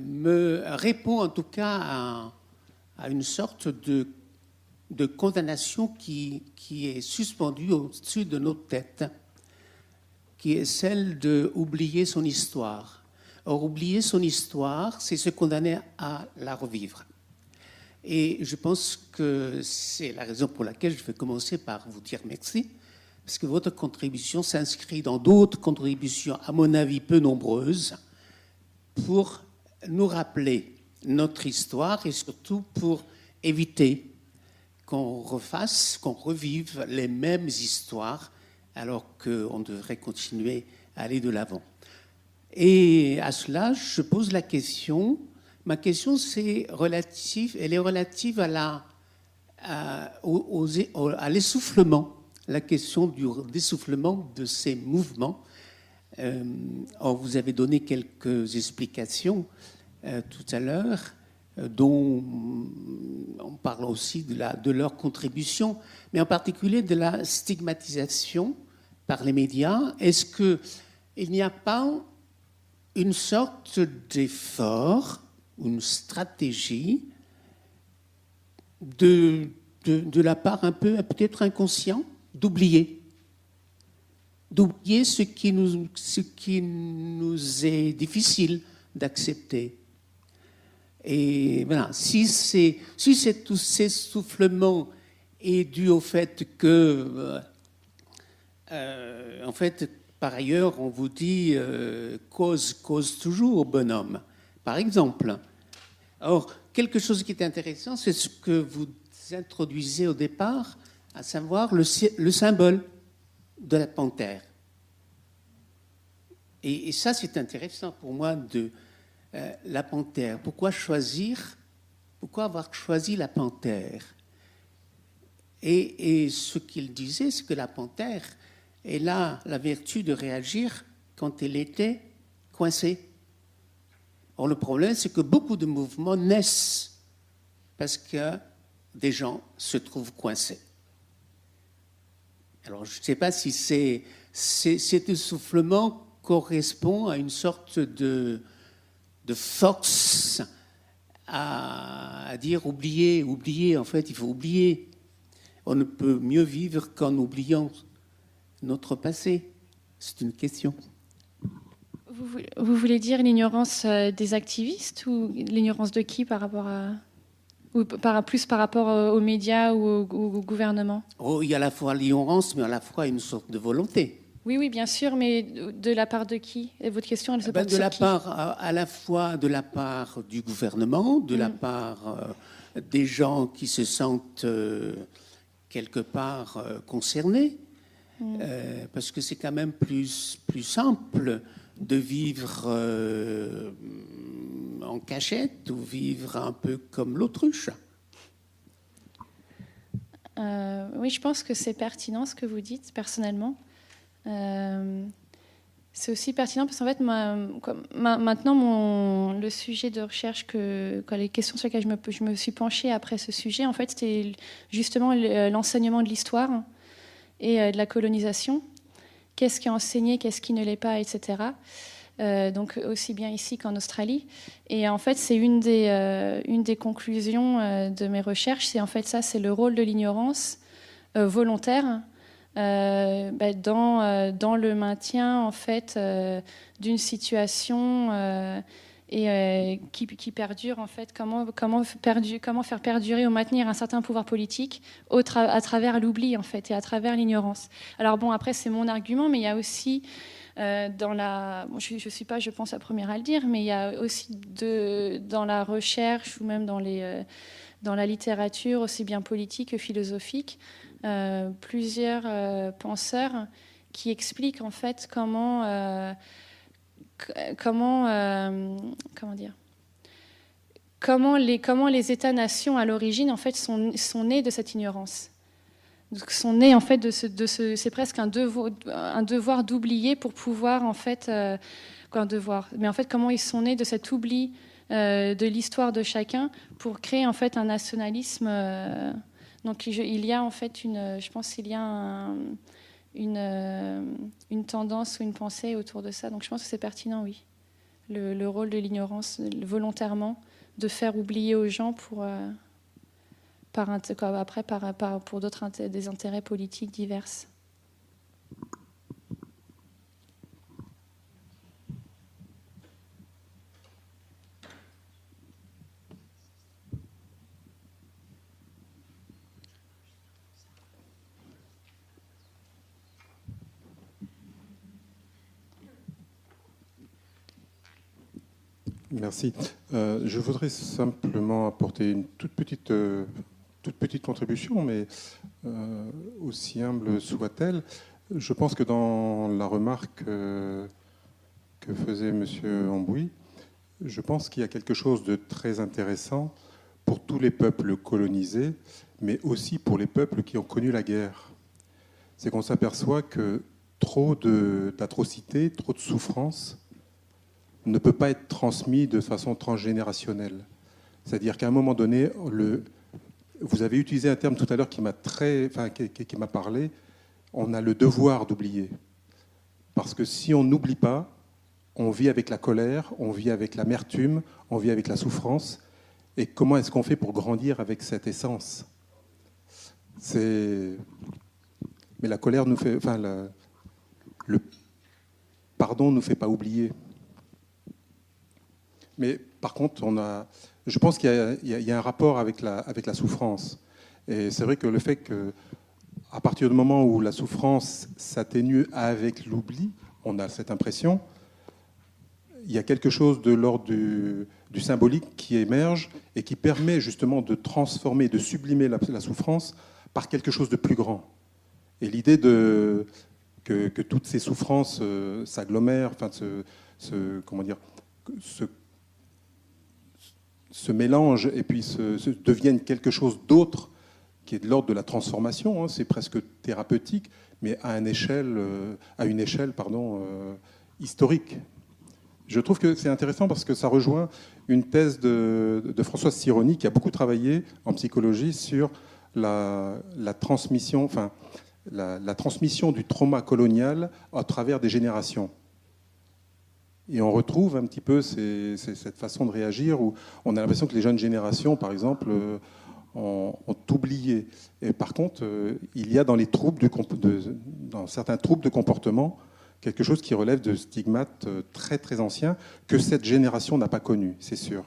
me répond en tout cas à une sorte de condamnation qui est suspendue au-dessus de nos têtes, qui est celle d'oublier son histoire. Or, oublier son histoire, c'est se condamner à la revivre. Et je pense que c'est la raison pour laquelle je vais commencer par vous dire merci, parce que votre contribution s'inscrit dans d'autres contributions, à mon avis peu nombreuses, pour nous rappeler notre histoire et surtout pour éviter qu'on revive les mêmes histoires alors qu'on devrait continuer à aller de l'avant. Et à cela, je pose la question. Ma question, elle est relative à l'essoufflement, la question du d'essoufflement de ces mouvements. Or, vous avez donné quelques explications tout à l'heure, dont on parle aussi de leur contribution, mais en particulier de la stigmatisation par les médias. Est-ce qu'il n'y a pas une sorte d'effort, une stratégie de la part un peu peut-être inconscient d'oublier ce qui nous est difficile d'accepter. Et voilà, si tout cet essoufflement est dû au fait que, en fait, par ailleurs, on vous dit cause toujours, bonhomme. Par exemple. Or, quelque chose qui est intéressant, c'est ce que vous introduisez au départ, à savoir le symbole de la panthère. Et ça, c'est intéressant pour moi, la panthère. Pourquoi avoir choisi la panthère? Et ce qu'il disait, c'est que la panthère, elle a la vertu de réagir quand elle était coincée. Or, le problème, c'est que beaucoup de mouvements naissent parce que des gens se trouvent coincés. Alors, je ne sais pas si cet essoufflement correspond à une sorte de force à dire oublier, en fait, il faut oublier. On ne peut mieux vivre qu'en oubliant notre passé. C'est une question. Vous voulez dire l'ignorance des activistes ou l'ignorance de qui par rapport à... Ou plus par rapport aux médias ou au gouvernement? Oh, il y a à la fois l'ignorance, mais à la fois une sorte de volonté. Oui, oui, bien sûr, mais de la part de qui? Et votre question, elle se porte De sur la qui? part, à la fois de la part du gouvernement, de la part des gens qui se sentent quelque part concernés, parce que c'est quand même plus simple de vivre en cachette ou vivre un peu comme l'autruche. Oui, je pense que c'est pertinent ce que vous dites, personnellement. C'est aussi pertinent parce qu'en fait, maintenant, le sujet de recherche, les questions sur lesquelles je me suis penchée après ce sujet, en fait, c'était justement l'enseignement de l'histoire et de la colonisation. Qu'est-ce qui est enseigné, qu'est-ce qui ne l'est pas, etc. Donc aussi bien ici qu'en Australie. Et en fait, c'est une des conclusions de mes recherches. C'est en fait ça, c'est le rôle de l'ignorance volontaire dans le maintien en fait d'une situation qui perdure en fait. Comment faire perdurer ou maintenir un certain pouvoir politique à travers l'oubli en fait et à travers l'ignorance. Alors bon, après c'est mon argument, mais il y a aussi je ne suis pas, je pense, la première à le dire, mais il y a aussi dans la recherche ou même dans la littérature, aussi bien politique que philosophique, plusieurs penseurs qui expliquent en fait comment les États-nations à l'origine en fait sont nés de cette ignorance. Donc, sont nés en fait c'est presque un devoir d'oublier pour pouvoir en fait un devoir. Mais en fait, comment ils sont nés de cet oubli de l'histoire de chacun pour créer en fait un nationalisme. Donc il y a en fait je pense qu'il y a une tendance ou une pensée autour de ça. Donc je pense que c'est pertinent, oui. Le rôle de l'ignorance volontairement, de faire oublier aux gens pour des intérêts politiques divers. Merci. Je voudrais simplement apporter une toute petite contribution, mais aussi humble soit-elle. Je pense que dans la remarque que faisait M. Ambouy, je pense qu'il y a quelque chose de très intéressant pour tous les peuples colonisés, mais aussi pour les peuples qui ont connu la guerre. C'est qu'on s'aperçoit que trop d'atrocités, trop de souffrances ne peut pas être transmis de façon transgénérationnelle. C'est-à-dire qu'à un moment donné, vous avez utilisé un terme tout à l'heure qui m'a parlé, on a le devoir d'oublier. Parce que si on n'oublie pas, on vit avec la colère, on vit avec l'amertume, on vit avec la souffrance. Et comment est-ce qu'on fait pour grandir avec cette essence ? Mais la colère nous fait... le pardon ne nous fait pas oublier. Mais par contre, je pense qu'il y a un rapport avec la souffrance. Et c'est vrai que le fait qu'à partir du moment où la souffrance s'atténue avec l'oubli, on a cette impression, il y a quelque chose de l'ordre du symbolique qui émerge et qui permet justement de transformer, de sublimer la souffrance par quelque chose de plus grand. Et l'idée que toutes ces souffrances s'agglomèrent, se mélangent et puis deviennent quelque chose d'autre qui est de l'ordre de la transformation, c'est presque thérapeutique, mais à une échelle historique. Je trouve que c'est intéressant parce que ça rejoint une thèse de Françoise Sironi qui a beaucoup travaillé en psychologie sur la transmission du trauma colonial à travers des générations. Et on retrouve un petit peu cette façon de réagir où on a l'impression que les jeunes générations, par exemple, ont oublié. Et par contre, il y a dans certains troubles de comportement quelque chose qui relève de stigmates très très anciens que cette génération n'a pas connu, c'est sûr.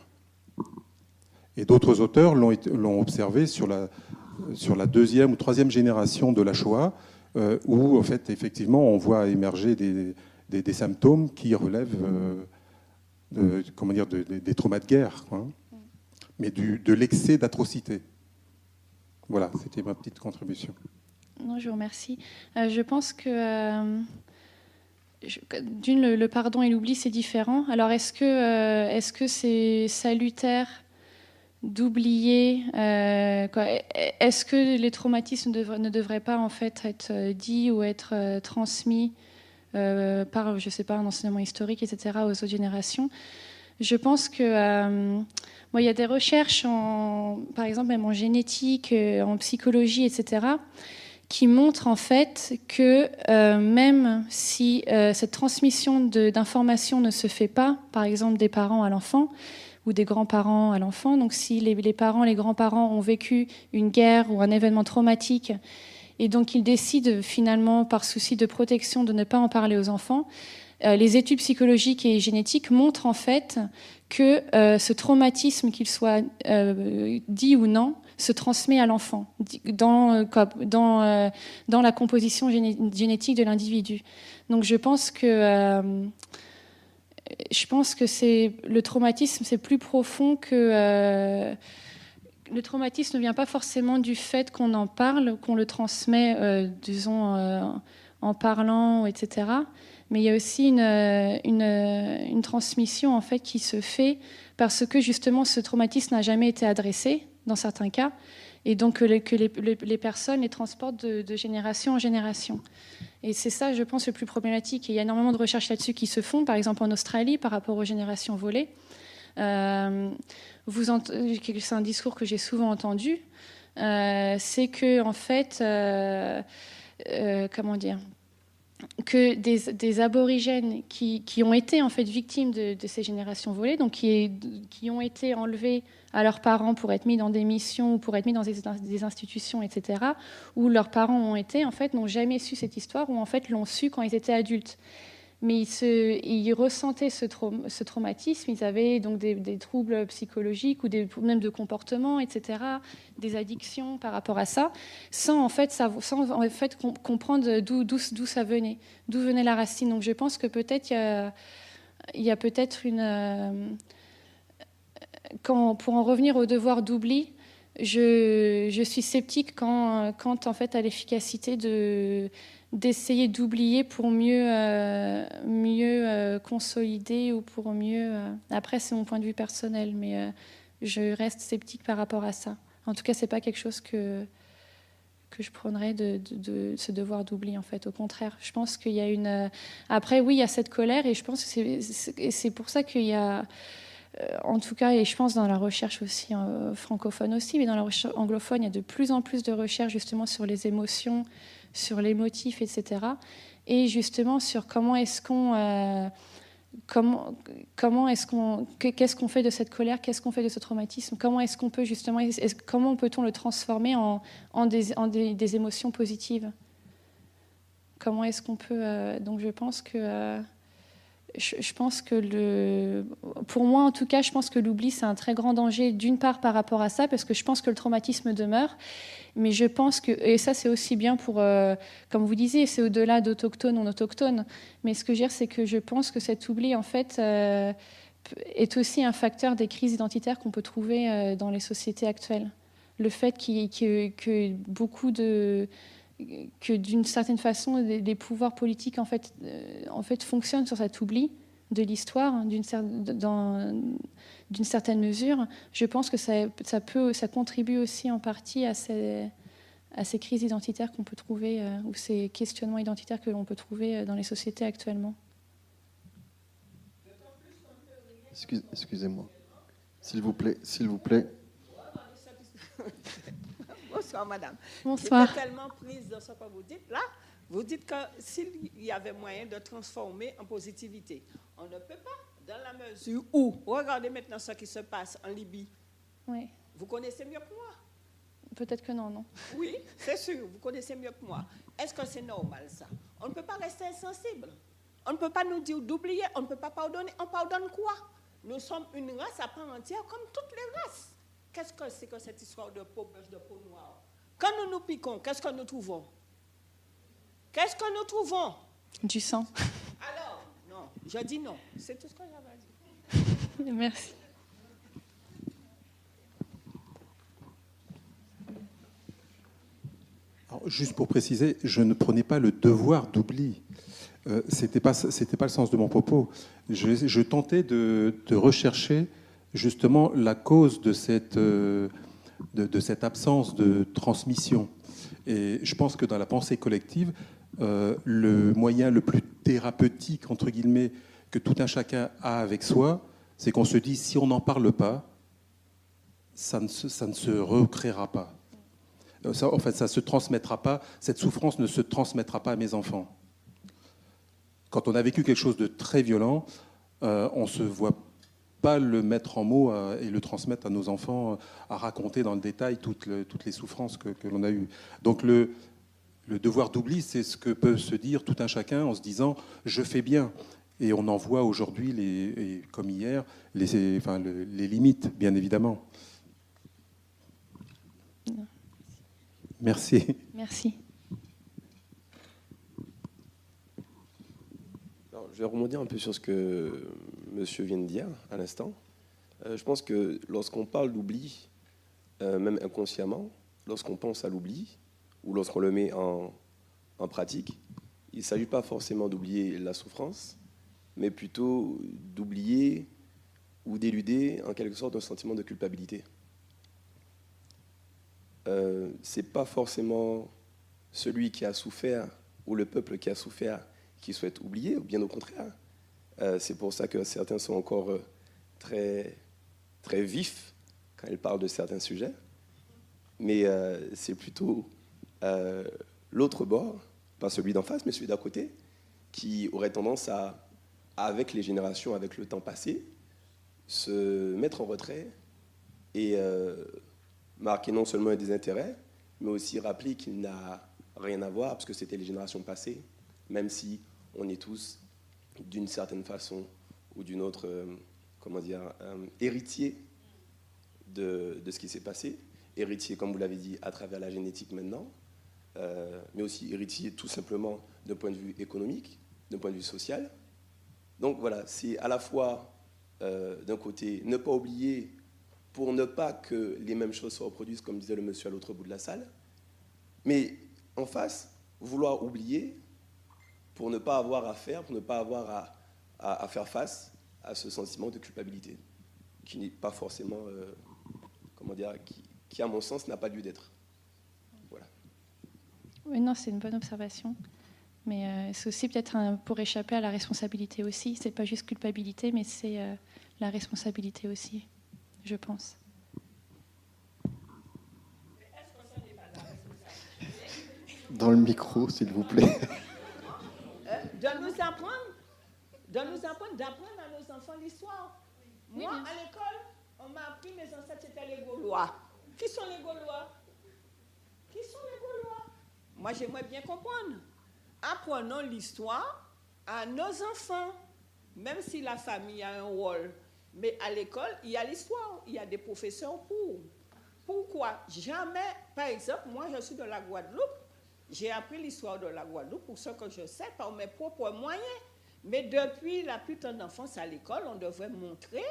Et d'autres auteurs l'ont observé sur la deuxième ou troisième génération de la Shoah, où en fait, effectivement, on voit émerger des symptômes qui relèvent des traumas de guerre, quoi, mais de l'excès d'atrocité. Voilà, c'était ma petite contribution. Non, je vous remercie. Je pense que le pardon et l'oubli, c'est différent. Alors, est-ce que c'est salutaire d'oublier est-ce que les traumatismes ne devraient pas en fait être dits ou être transmis par, je sais pas, un enseignement historique, etc., aux autres générations? Je pense que il y a des recherches, par exemple même en génétique, en psychologie, etc., qui montrent en fait que même si cette transmission d'informations ne se fait pas, par exemple des parents à l'enfant ou des grands-parents à l'enfant, donc si les parents, les grands-parents ont vécu une guerre ou un événement traumatique et donc ils décident finalement par souci de protection de ne pas en parler aux enfants, les études psychologiques et génétiques montrent en fait que ce traumatisme, qu'il soit dit ou non, se transmet à l'enfant dans la composition génétique de l'individu. Donc je pense que le traumatisme, c'est plus profond que... le traumatisme ne vient pas forcément du fait qu'on en parle, qu'on le transmet, disons, en parlant, etc. Mais il y a aussi une transmission en fait qui se fait parce que justement ce traumatisme n'a jamais été adressé dans certains cas, et donc que les personnes les transportent de génération en génération. Et c'est ça, je pense, le plus problématique. Et il y a énormément de recherches là-dessus qui se font, par exemple en Australie, par rapport aux générations volées. C'est un discours que j'ai souvent entendu. C'est que en fait, comment dire, que des aborigènes qui ont été en fait victimes de ces générations volées, donc qui ont été enlevés à leurs parents pour être mis dans des missions ou pour être mis dans des institutions, etc., où leurs parents ont été, en fait, n'ont jamais su cette histoire, ou en fait l'ont su quand ils étaient adultes. Mais ils ressentaient ce traumatisme, ils avaient donc des troubles psychologiques ou même de comportement, etc., des addictions par rapport à ça, sans en fait comprendre d'où ça venait, d'où venait la racine. Donc je pense que peut-être il y a peut-être pour en revenir au devoir d'oubli, je suis sceptique quant en fait à l'efficacité d'essayer d'oublier pour mieux consolider ou pour mieux... Après, c'est mon point de vue personnel, mais je reste sceptique par rapport à ça. En tout cas, c'est pas quelque chose que je prônerais de ce devoir d'oubli, en fait. Au contraire, je pense qu'il y a Après, oui, il y a cette colère, et je pense que c'est pour ça qu'il y a... En tout cas, et je pense dans la recherche aussi francophone aussi, mais dans la recherche anglophone, il y a de plus en plus de recherches justement sur les émotions, sur les motifs, etc. Et justement sur qu'est-ce qu'on fait de cette colère, qu'est-ce qu'on fait de ce traumatisme, comment est-ce qu'on peut justement, comment peut-on le transformer en des émotions positives. Comment est-ce qu'on peut... donc je pense que... Je pense que pour moi, en tout cas, je pense que l'oubli, c'est un très grand danger, d'une part par rapport à ça, parce que je pense que le traumatisme demeure, mais je pense que, et ça c'est aussi bien pour, comme vous disiez, c'est au-delà d'autochtones, non autochtones, mais ce que je veux dire, c'est que je pense que cet oubli, en fait, est aussi un facteur des crises identitaires qu'on peut trouver dans les sociétés actuelles. Le fait que beaucoup que d'une certaine façon, les pouvoirs politiques en fait fonctionnent sur cet oubli de l'histoire d'une certaine mesure. Je pense que ça contribue aussi en partie à ces crises identitaires qu'on peut trouver, ou ces questionnements identitaires que l'on peut trouver dans les sociétés actuellement. Excusez-moi. S'il vous plaît. Bonsoir, madame. Bonsoir. J'étais tellement prise dans ce que vous dites là. Vous dites que s'il y avait moyen de transformer en positivité, on ne peut pas, dans la mesure où, regardez maintenant ce qui se passe en Libye. Oui. Vous connaissez mieux que moi. Peut-être que non. Oui, c'est sûr, vous connaissez mieux que moi. Est-ce que c'est normal, ça? On ne peut pas rester insensible. On ne peut pas nous dire d'oublier, on ne peut pas pardonner. On pardonne quoi? Nous sommes une race à part entière comme toutes les races. Qu'est-ce que c'est que cette histoire de peau blanche, de peau noire? Quand nous nous piquons, qu'est-ce que nous trouvons? Qu'est-ce que nous trouvons? Du sang. Alors, non, je dis non. C'est tout ce que j'avais à dire. Merci. Alors, juste pour préciser, je ne prenais pas le devoir d'oubli. C'était pas le sens de mon propos. Je tentais de rechercher justement la cause de cette absence de transmission. Et je pense que dans la pensée collective, le moyen le plus thérapeutique, entre guillemets, que tout un chacun a avec soi, c'est qu'on se dit, si on n'en parle pas, ça ne se recréera pas. Ça, en fait, ça ne se transmettra pas, cette souffrance ne se transmettra pas à mes enfants. Quand on a vécu quelque chose de très violent, on ne se voit pas le mettre en mots et le transmettre à nos enfants, à raconter dans le détail toutes les souffrances que l'on a eues. Donc le devoir d'oubli, c'est ce que peut se dire tout un chacun en se disant « je fais bien ». Et on en voit aujourd'hui, comme hier, les limites, bien évidemment. Merci. Merci. Alors, je vais rebondir un peu sur ce que monsieur vient de dire à l'instant. Je pense que lorsqu'on parle d'oubli, même inconsciemment, lorsqu'on pense à l'oubli, ou lorsqu'on le met en pratique, il ne s'agit pas forcément d'oublier la souffrance, mais plutôt d'oublier ou d'éluder en quelque sorte un sentiment de culpabilité. Ce n'est pas forcément celui qui a souffert ou le peuple qui a souffert qui souhaite oublier, ou bien au contraire. C'est pour ça que certains sont encore très, très vifs quand ils parlent de certains sujets. Mais c'est plutôt l'autre bord, pas celui d'en face, mais celui d'à côté, qui aurait tendance à, avec les générations, avec le temps passé, se mettre en retrait et marquer non seulement un désintérêt, mais aussi rappeler qu'il n'a rien à voir, parce que c'était les générations passées, même si on est tous, d'une certaine façon ou d'une autre, héritiers de ce qui s'est passé. Héritiers, comme vous l'avez dit, à travers la génétique maintenant, mais aussi héritiers tout simplement d'un point de vue économique, d'un point de vue social. Donc voilà, c'est à la fois, d'un côté, ne pas oublier pour ne pas que les mêmes choses se reproduisent, comme disait le monsieur à l'autre bout de la salle, mais en face, vouloir oublier pour ne pas avoir à faire, pour ne pas avoir à faire face à ce sentiment de culpabilité, qui n'est pas forcément, qui à mon sens n'a pas lieu d'être. Voilà. Oui, non, c'est une bonne observation. Mais c'est aussi peut-être pour échapper à la responsabilité aussi. C'est pas juste culpabilité, mais c'est la responsabilité aussi, je pense. Dans le micro, s'il vous plaît. D'apprendre à nos enfants l'histoire. Moi, à l'école, on m'a appris, mes ancêtres, c'était les Gaulois. Qui sont les Gaulois? Moi, j'aimerais bien comprendre. Apprenons l'histoire à nos enfants, même si la famille a un rôle. Mais à l'école, il y a l'histoire, il y a des professeurs pour. Pourquoi? Jamais, par exemple, moi, je suis de la Guadeloupe, j'ai appris l'histoire de la Guadeloupe pour ce que je sais par mes propres moyens. Mais depuis la plus tendre enfance à l'école, on devrait montrer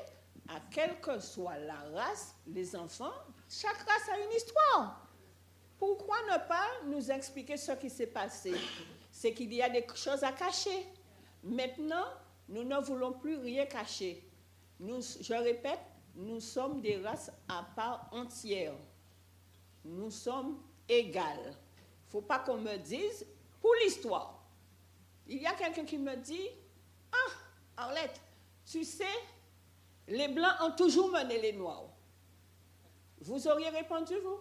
à quelle que soit la race, les enfants, chaque race a une histoire. Pourquoi ne pas nous expliquer ce qui s'est passé? C'est qu'il y a des choses à cacher. Maintenant, nous ne voulons plus rien cacher. Je répète, nous sommes des races à part entière. Nous sommes égales. Il ne faut pas qu'on me dise, pour l'histoire. Il y a quelqu'un qui me dit, « Ah, Arlette, tu sais, les Blancs ont toujours mené les Noirs. » Vous auriez répondu, vous?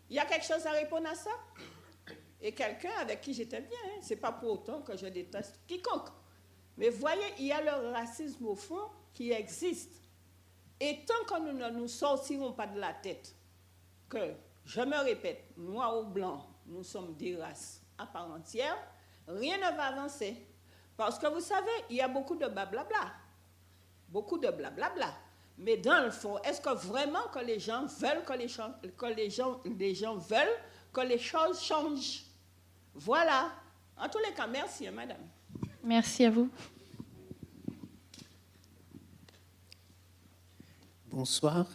Il y a quelque chose à répondre à ça? Et quelqu'un avec qui j'étais bien, hein, ce n'est pas pour autant que je déteste quiconque. Mais voyez, il y a le racisme au fond qui existe. Et tant que nous ne nous sortirons pas de la tête que, je me répète, noirs ou blancs, nous sommes des races à part entière, rien ne va avancer. Parce que vous savez, il y a beaucoup de blablabla. Beaucoup de blablabla. Mais dans le fond, est-ce que vraiment que les gens veulent que les gens veulent que les choses changent? Voilà. En tous les cas, merci, madame. Merci à vous. Bonsoir.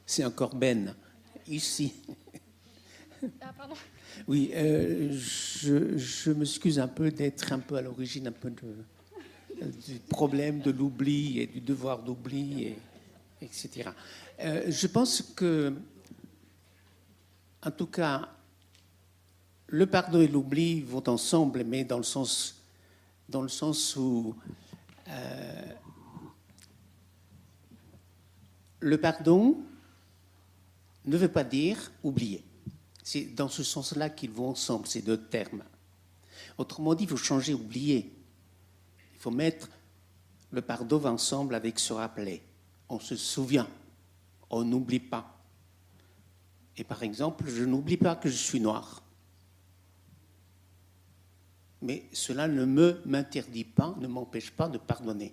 C'est encore Ben, ici. Ah, pardon. Oui, je m'excuse un peu d'être un peu à l'origine un peu du problème de l'oubli et du devoir d'oubli, etc. Je pense que, en tout cas, le pardon et l'oubli vont ensemble, mais dans le sens où le pardon ne veut pas dire oublier. C'est dans ce sens-là qu'ils vont ensemble, ces deux termes. Autrement dit, il faut changer oublier. Il faut mettre le pardon ensemble avec se rappeler. On se souvient, on n'oublie pas. Et par exemple, je n'oublie pas que je suis noir. Mais cela ne m'interdit pas, ne m'empêche pas de pardonner.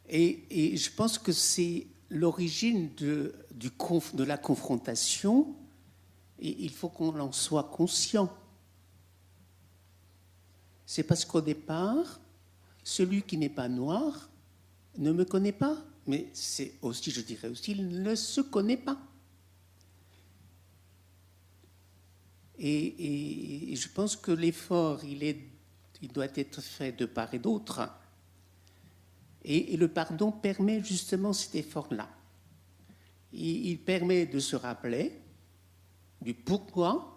Et je pense que c'est l'origine de la confrontation, et il faut qu'on en soit conscient. C'est parce qu'au départ, celui qui n'est pas noir ne me connaît pas, mais c'est aussi, je dirais aussi, il ne se connaît pas. Et je pense que l'effort, il doit être fait de part et d'autre. Et le pardon permet justement cet effort-là. Il permet de se rappeler du pourquoi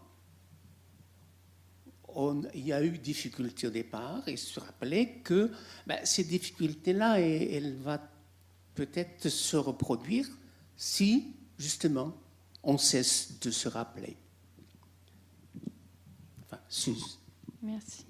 il y a eu difficulté au départ et se rappeler que ces difficultés-là, elles vont peut-être se reproduire si, justement, on cesse de se rappeler. Enfin, Merci.